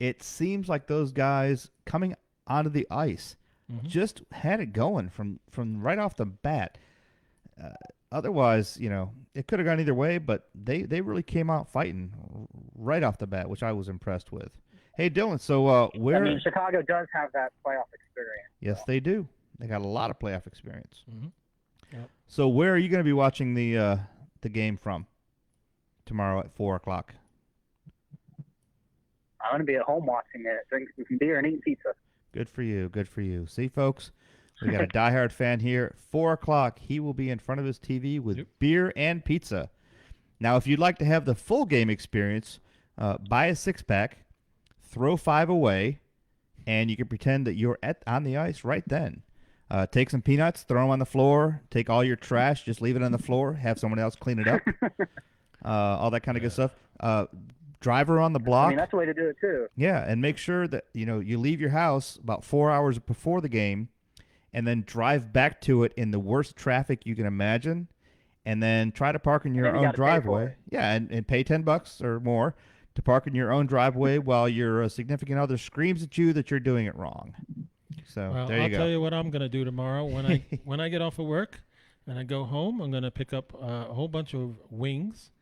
It seems like those guys coming onto the ice just had it going from right off the bat. Otherwise, it could have gone either way, but they really came out fighting right off the bat, which I was impressed with. Hey, Dylan, so where... Chicago does have that playoff experience. Yes, they do. They got a lot of playoff experience. Yep. So where are you going to be watching the game from tomorrow at 4:00? I'm going to be at home watching it, drinking some beer and eating pizza. Good for you. Good for you. See, folks, we got a diehard fan here. 4:00, he will be in front of his TV with beer and pizza. Now, if you'd like to have the full game experience, buy a 6-pack, throw 5 away, and you can pretend that you're on the ice right then. Take some peanuts, throw them on the floor, take all your trash, just leave it on the floor, have someone else clean it up, all that kind of good stuff. Driver on the block. That's the way to do it, too. Yeah, and make sure that you leave your house about 4 hours before the game, and then drive back to it in the worst traffic you can imagine, and then try to park in your own driveway. Yeah, and pay $10 or more to park in your own driveway while your significant other screams at you that you're doing it wrong. So there you go. I'll tell you what I'm going to do tomorrow when I get off of work and I go home. I'm going to pick up a whole bunch of wings,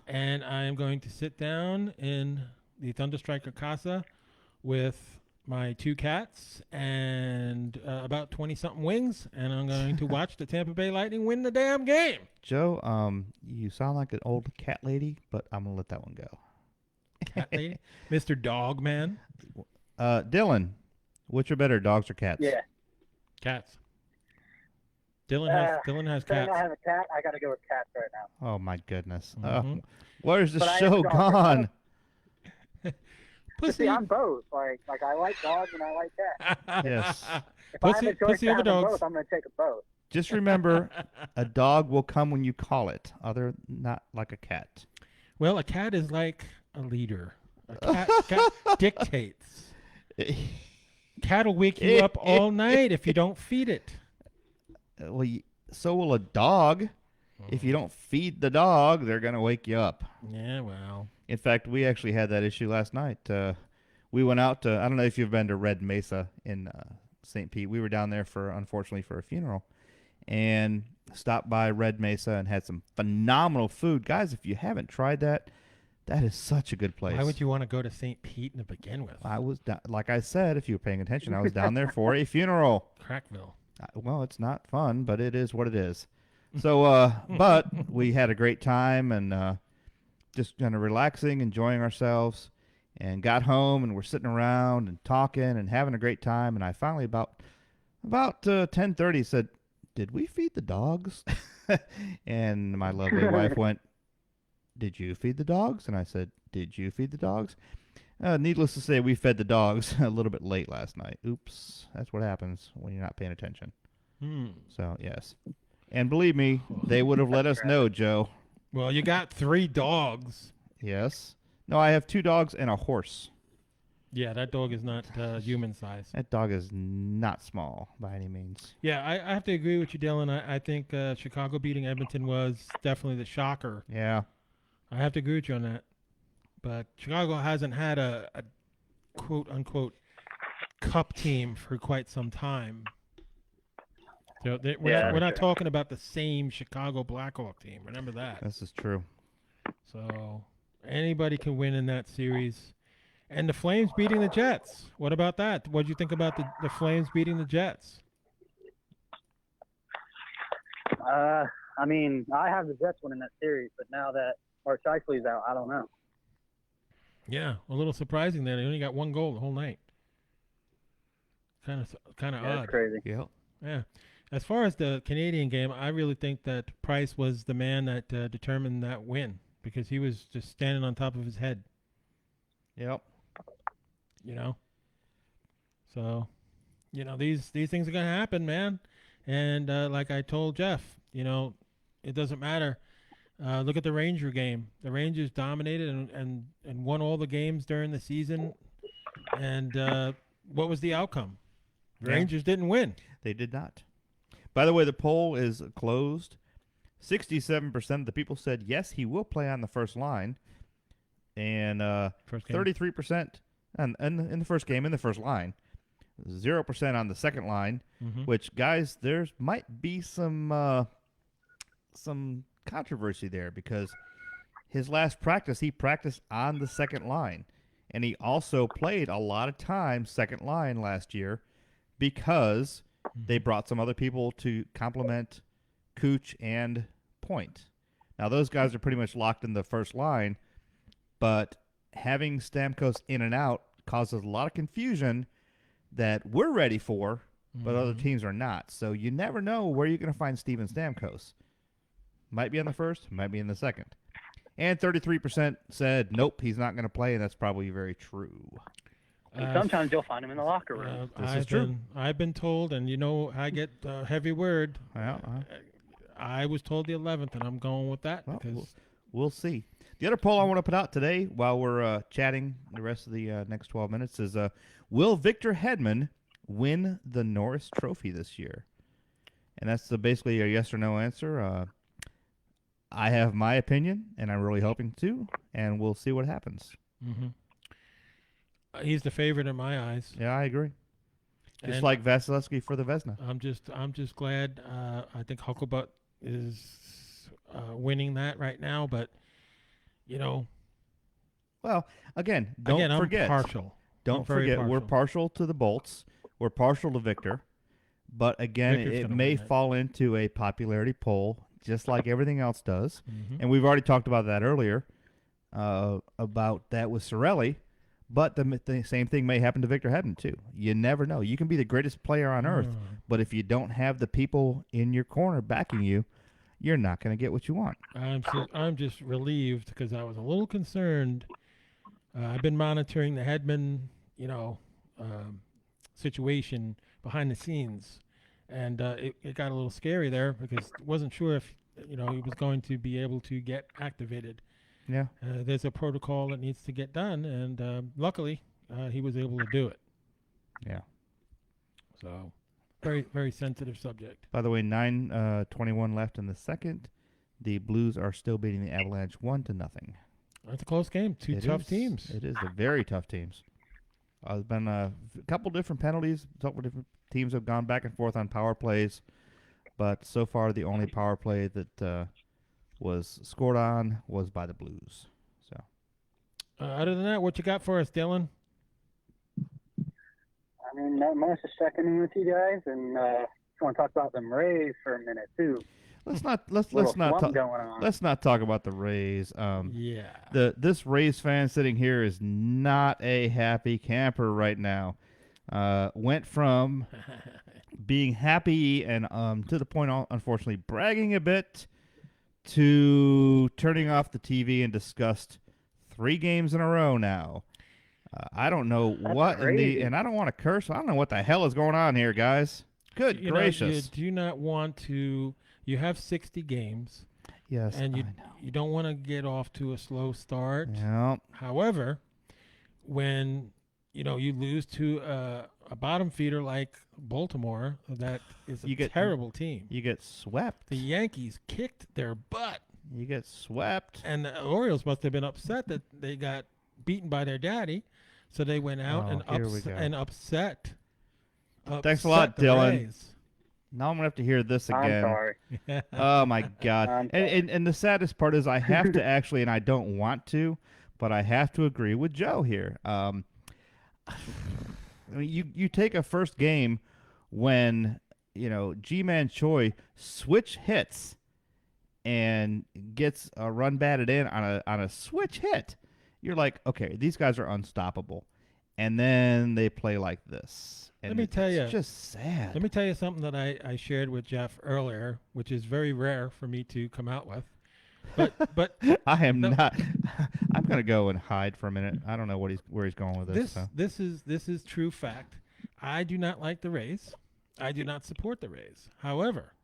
and I am going to sit down in the Thunderstriker Casa with my 2 cats and about 20-something wings, and I'm going to watch the Tampa Bay Lightning win the damn game. Joe, you sound like an old cat lady, but I'm going to let that one go. Cat lady? Mr. Dog Man. Dylan, Which are better, dogs or cats? Yeah. Cats. Dylan has Saying cats. I have a cat, I got to go with cats right now. Oh, my goodness. Mhm. Where's the But I am show a dog person. gone? But Pussy. see, I'm both. Like I like dogs and I like cats. Yes. If I have a choice Pussy to over have them dogs. both, I'm going to take them both. Just remember, a dog will come when you call it, not like a cat. Well, a cat is like a leader. A cat dictates. Cat will wake you up all night if you don't feed it. Well, so will a dog. If you don't feed the dog, they're going to wake you up. Yeah, well. In fact, we actually had that issue last night. We went out to, I don't know if you've been to Red Mesa in St. Pete. We were down there unfortunately, for a funeral. And stopped by Red Mesa and had some phenomenal food. Guys, if you haven't tried that, that is such a good place. Why would you want to go to St. Pete to begin with? I was, like I said, if you were paying attention, I was down there for a funeral. Crackville. Well, it's not fun, but it is what it is. So, but we had a great time and just kind of relaxing, enjoying ourselves, and got home and we're sitting around and talking and having a great time. And I finally, about 10:30, said, "Did we feed the dogs?" And my lovely wife went, "Did you feed the dogs?" And I said, "Did you feed the dogs?" Needless to say, we fed the dogs a little bit late last night. Oops, that's what happens when you're not paying attention. So, yes. And believe me, they would have let us know, Joe. Well, you got 3 dogs. Yes. No, I have 2 dogs and a horse. Yeah, that dog is not human size. That dog is not small by any means. Yeah, I have to agree with you, Dylan. I think Chicago beating Edmonton was definitely the shocker. Yeah. I have to agree with you on that. But Chicago hasn't had a quote-unquote cup team for quite some time. So we're not talking about the same Chicago Blackhawk team. Remember that. This is true. So anybody can win in that series. And the Flames beating the Jets. What about that? What do you think about the Flames beating the Jets? I mean, I have the Jets winning that series, but now that Mark Scheifele's out, I don't know. Yeah, a little surprising that they only got 1 goal the whole night. Kind of odd. That's crazy. Yeah. As far as the Canadian game, I really think that Price was the man that determined that win because he was just standing on top of his head. Yep. You know? So, these things are going to happen, man. And like I told Jeff, it doesn't matter. Look at the Ranger game. The Rangers dominated and won all the games during the season. And what was the outcome? The Rangers didn't win. They did not. By the way, the poll is closed. 67% of the people said, yes, he will play on the first line. And 33% in the first game, in the first line. 0% on the second line, which, guys, there might be some controversy there because his last practice, he practiced on the second line. And he also played a lot of time second line last year because they brought some other people to complement Cooch and Point. Now, those guys are pretty much locked in the first line, but having Stamkos in and out causes a lot of confusion that we're ready for, but other teams are not. So you never know where you're going to find Steven Stamkos. Might be on the first, might be in the second. And 33% said, nope, he's not going to play, and that's probably very true. And sometimes you'll find him in the locker room. This is true. I've been told, and I get a heavy word. I was told the 11th, and I'm going with that. Well, because we'll see. The other poll I want to put out today while we're chatting the rest of the next 12 minutes is, will Victor Hedman win the Norris Trophy this year? And that's basically a yes or no answer. I have my opinion, and I'm really hoping to, and we'll see what happens. He's the favorite in my eyes. Yeah, I agree. Just like Vasilevsky for the Vezina. I'm just glad. I think Hucklebutt is winning that right now, but Well, again, don't forget. I'm partial. Don't forget, we're partial to the Bolts. We're partial to Victor. But again, it may fall into a popularity poll, just like everything else does. And we've already talked about that earlier, about that with Cirelli. But the same thing may happen to Victor Hedman, too. You never know. You can be the greatest player on earth, but if you don't have the people in your corner backing you, you're not going to get what you want. I'm just relieved because I was a little concerned. I've been monitoring the Hedman, situation behind the scenes, and it got a little scary there because I wasn't sure if he was going to be able to get activated. Yeah. There's a protocol that needs to get done, and luckily he was able to do it. Yeah. So, very, very sensitive subject. By the way, 9:21 left in the second. The Blues are still beating the Avalanche 1-0. That's a close game. Two tough teams. It is. They're very tough teams. There's been a couple different penalties. A couple different teams have gone back and forth on power plays, but so far the only power play that was scored on was by the Blues. So, other than that, what you got for us, Dylan? I mean, not much to check in with you guys, and just want to talk about them Rays for a minute too. Let's not talk about the Rays. This Rays fan sitting here is not a happy camper right now. Went from being happy and to the point, unfortunately, bragging a bit, to turning off the TV in disgust 3 games in a row now. I don't know what and I don't want to curse. I don't know what the hell is going on here, guys. Good gracious. You do not want to. You have 60 games. Yes, and you don't want to get off to a slow start. Yep. However, when you lose to a bottom feeder like Baltimore, that is a terrible team. You get swept. The Yankees kicked their butt. You get swept. And the Orioles must have been upset that they got beaten by their daddy, so they went out and upset. Thanks a lot, Dylan. Rays. Now I'm going to have to hear this again. I'm sorry. Oh, my God. And the saddest part is I have to actually, and I don't want to, but I have to agree with Joe here. I mean, you take a first game when, G-Man Choi switch hits and gets a run batted in on a switch hit. You're like, okay, these guys are unstoppable. And then they play like this. And let me tell you, it's just sad. Let me tell you something that I shared with Jeff earlier, which is very rare for me to come out with. But I am not. I'm going to go and hide for a minute. I don't know where he's going with this. This is true fact. I do not like the Rays. I do not support the Rays. However,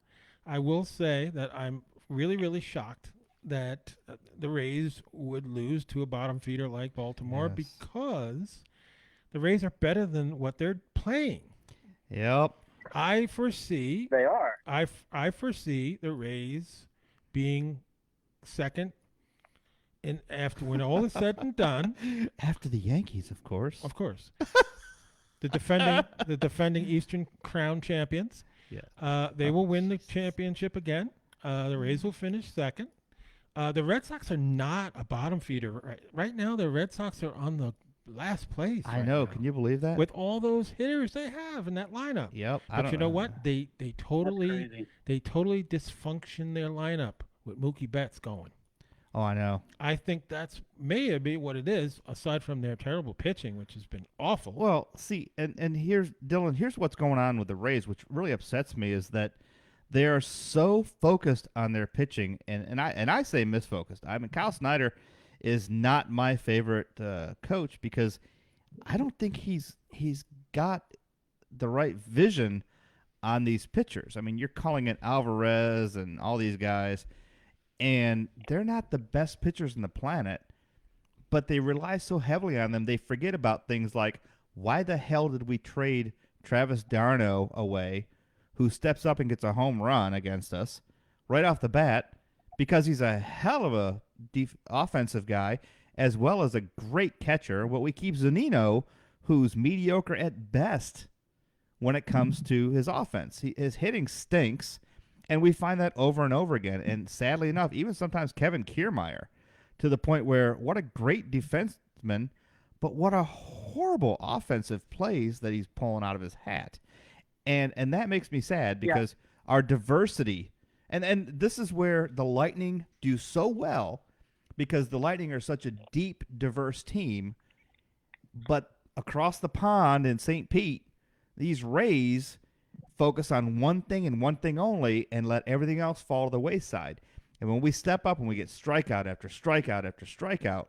I will say that I'm really, really shocked that the Rays would lose to a bottom feeder like Baltimore because the Rays are better than what they're playing. Yep. I foresee they are. I foresee the Rays being second, and after when all is said and done, after the Yankees, of course. Of course. the defending Eastern Crown champions. Yeah. They will win the championship again. The Rays will finish second. The Red Sox are not a bottom feeder right now. The Red Sox are on the last place. I know. Now. Can you believe that? With all those hitters they have in that lineup. Yep. But you know what? They totally dysfunction their lineup with Mookie Betts going. Oh, I know. I think that's maybe what it is, aside from their terrible pitching, which has been awful. Well, see, and here's Dylan. Here's what's going on with the Rays, which really upsets me, is that they are so focused on their pitching, and I say misfocused. I mean, Kyle Snyder is not my favorite coach because I don't think he's got the right vision on these pitchers. I mean, you're calling it Alvarez and all these guys, and they're not the best pitchers on the planet, but they rely so heavily on them, they forget about things like, why the hell did we trade Travis d'Arnaud away, who steps up and gets a home run against us right off the bat, because he's a hell of a offensive guy as well as a great catcher. Well, we keep Zunino, who's mediocre at best when it comes to his offense. His hitting stinks, and we find that over and over again. And sadly enough, even sometimes Kevin Kiermaier, to the point where what a great defenseman, but what a horrible offensive plays that he's pulling out of his hat. And that makes me sad because our diversity, and this is where the Lightning do so well, because the Lightning are such a deep, diverse team. But across the pond in St. Pete, these Rays focus on one thing and one thing only and let everything else fall to the wayside. And when we step up and we get strikeout after strikeout after strikeout,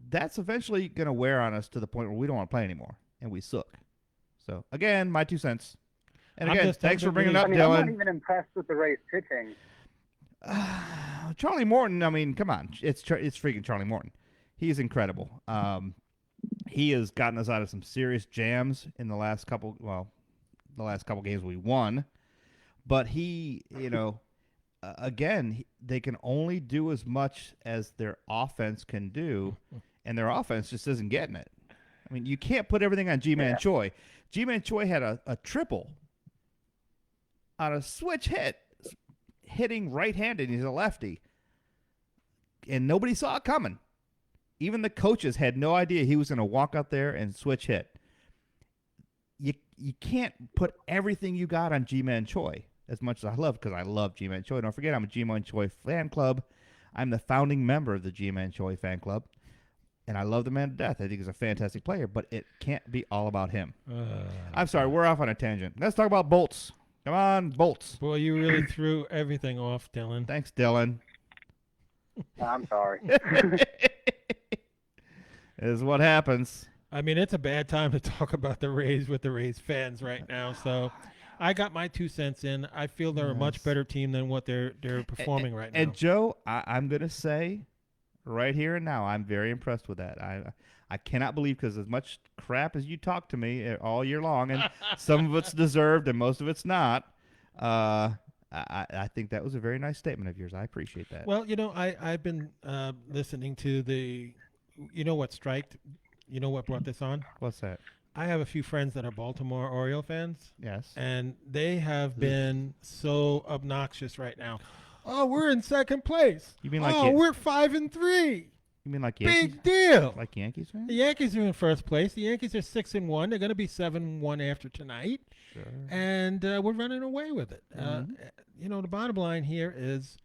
that's eventually going to wear on us to the point where we don't want to play anymore and we suck. So, again, my 2 cents. And again, thanks for bringing it up, Dylan. I'm not even impressed with the Rays pitching. Charlie Morton, come on. It's freaking Charlie Morton. He's incredible. He has gotten us out of some serious jams in the last couple games we won. But he, again, they can only do as much as their offense can do, and their offense just isn't getting it. I mean, you can't put everything on G-Man Choi. G-Man Choi had a triple on a switch hit, hitting right-handed. He's a lefty. And nobody saw it coming. Even the coaches had no idea he was going to walk out there and switch hit. You can't put everything you got on G-Man Choi as much as I love, because I love G-Man Choi. Don't forget, I'm a G-Man Choi fan club. I'm the founding member of the G-Man Choi fan club. And I love the man to death. I think he's a fantastic player, but it can't be all about him. I'm sorry, we're off on a tangent. Let's talk about Bolts. Come on, Bolts. Boy, you really threw everything off, Dylan. Thanks, Dylan. I'm sorry. Is what happens. I mean, it's a bad time to talk about the Rays with the Rays fans right now. So I got my 2 cents in. I feel they're a much better team than what they're performing right now. And Joe, I'm going to say right here and now, I'm very impressed with that. I cannot believe, because as much crap as you talk to me all year long, and some of it's deserved and most of it's not, I think that was a very nice statement of yours. I appreciate that. Well, I've been listening to the, what striked, what brought this on? What's that? I have a few friends that are Baltimore Oriole fans. Yes. And they have been so obnoxious right now. Oh, we're in second place. You mean like we're 5-3. You mean like Yankees? Big deal. Like Yankees fans? The Yankees are in first place. The Yankees are 6-1. They're going to be 7-1 after tonight. Sure. And we're running away with it. Mm-hmm. The bottom line here is,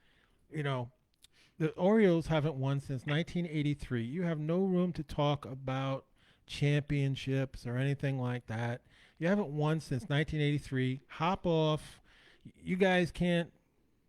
the Orioles haven't won since 1983. You have no room to talk about championships or anything like that. You haven't won since 1983. Hop off. You guys can't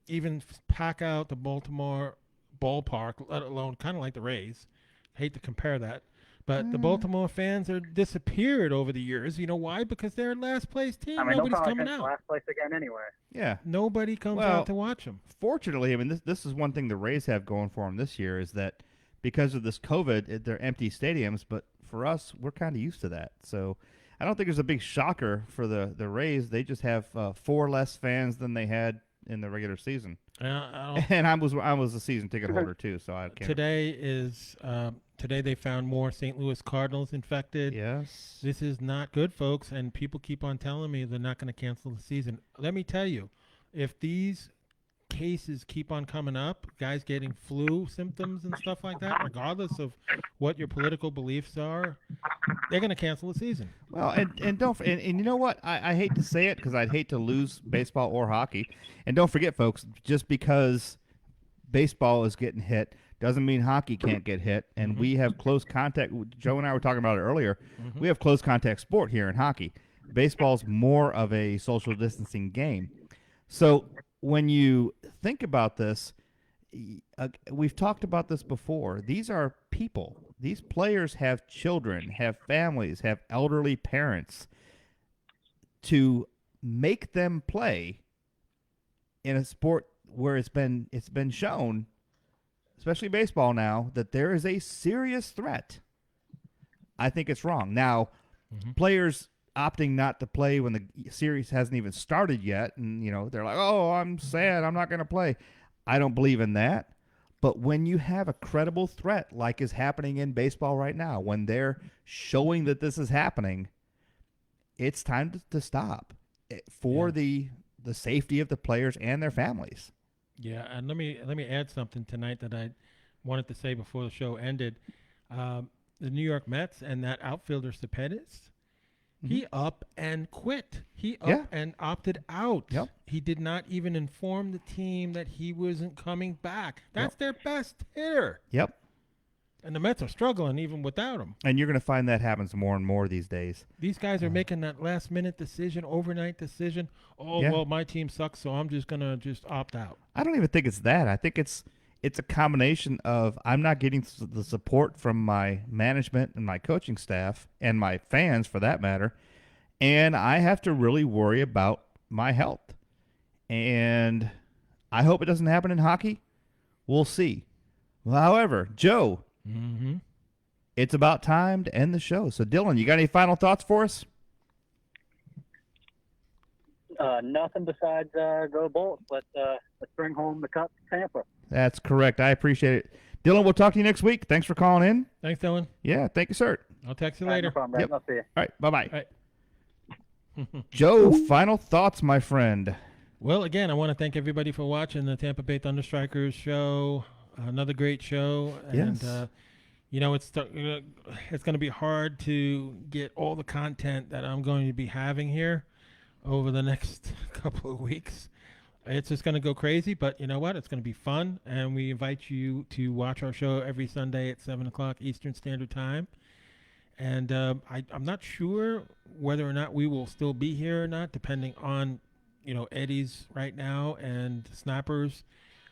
even pack out the Baltimore ballpark, let alone kind of like the Rays. Hate to compare that. But the Baltimore fans are disappeared over the years. You know why? Because they're a last place team. Nobody's coming out. Last place again anyway. Yeah. Nobody comes out to watch them. Fortunately, I mean, this is one thing the Rays have going for them this year, is that because of this COVID, they're empty stadiums. But for us, we're kind of used to that. So I don't think there's a big shocker for the Rays. They just have 4 less fans than they had in the regular season. And I was a season ticket holder too, so I can't. Today they found more St. Louis Cardinals infected. Yes. This is not good, folks, and people keep on telling me they're not going to cancel the season. Let me tell you, if these cases keep on coming up, guys getting flu symptoms and stuff like that, regardless of what your political beliefs are, they're going to cancel the season. Well, and you know what? I hate to say it, because I'd hate to lose baseball or hockey. And don't forget, folks, just because baseball is getting hit doesn't mean hockey can't get hit. And we have close contact. Joe and I were talking about it earlier. We have close contact sport here in hockey. Baseball's more of a social distancing game. So when you think about this, we've talked about this before. These are people. These players have children, have families, have elderly parents. To make them play in a sport where it's been shown, especially baseball now, that there is a serious threat, I think it's wrong. Now, players opting not to play when the series hasn't even started yet, and they're like, "Oh, I'm sad, I'm not going to play." I don't believe in that. But when you have a credible threat like is happening in baseball right now, when they're showing that this is happening, it's time to stop for the safety of the players and their families. Yeah, and let me add something tonight that I wanted to say before the show ended. The New York Mets and that outfielder Cepedis, he up and quit. He up and opted out. Yep. He did not even inform the team that he wasn't coming back. That's their best hitter. Yep. And the Mets are struggling even without him. And you're going to find that happens more and more these days. These guys are making that last-minute decision, overnight decision. Oh, well, my team sucks, so I'm just going to just opt out. I don't even think it's that. I think it's a combination of I'm not getting the support from my management and my coaching staff and my fans, for that matter, and I have to really worry about my health. And I hope it doesn't happen in hockey. We'll see. Well, however, Joe, it's about time to end the show. So, Dylan, you got any final thoughts for us? Nothing besides go Bolts. Let's bring home the cup to Tampa. That's correct. I appreciate it. Dylan, we'll talk to you next week. Thanks for calling in. Thanks, Dylan. Yeah, thank you, sir. I'll text you later. No problem, Yep. I'll see you. All right, bye-bye. All right. Joe, final thoughts, my friend. Well, again, I want to thank everybody for watching the Tampa Bay Thunderstrikers show. Another great show. And, Yes. It's going to be hard to get all the content that I'm going to be having here over the next couple of weeks. It's just going to go crazy, but you know what? It's going to be fun, and we invite you to watch our show every Sunday at 7 o'clock Eastern Standard Time. And I'm not sure whether or not we will still be here or not, depending on, Eddie's right now and Snappers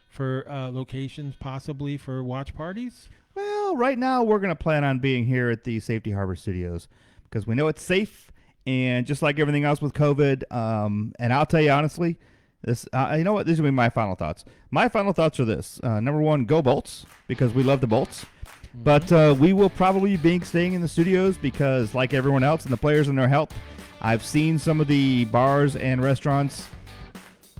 for locations, possibly for watch parties. Well, right now we're going to plan on being here at the Safety Harbor Studios because we know it's safe, and just like everything else with COVID, and I'll tell you honestly, this, you know what? These will be my final thoughts. My final thoughts are this. Number one, go Bolts, because we love the Bolts. But we will probably be staying in the studios because, like everyone else and the players and their health, I've seen some of the bars and restaurants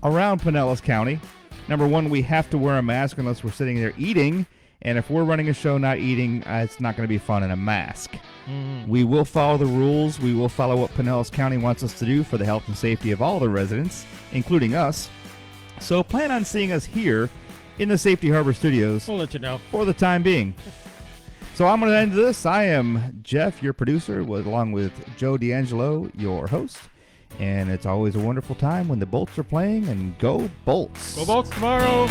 around Pinellas County. Number one, we have to wear a mask unless we're sitting there eating. And if we're running a show not eating, it's not going to be fun in a mask. We will follow the rules. We will follow what Pinellas County wants us to do for the health and safety of all the residents, including us. So plan on seeing us here in the Safety Harbor Studios. We'll let you know. For the time being. So I'm going to end this. I am Jeff, your producer, along with Joe D'Angelo, your host. And it's always a wonderful time when the Bolts are playing, and go Bolts. Go Bolts tomorrow.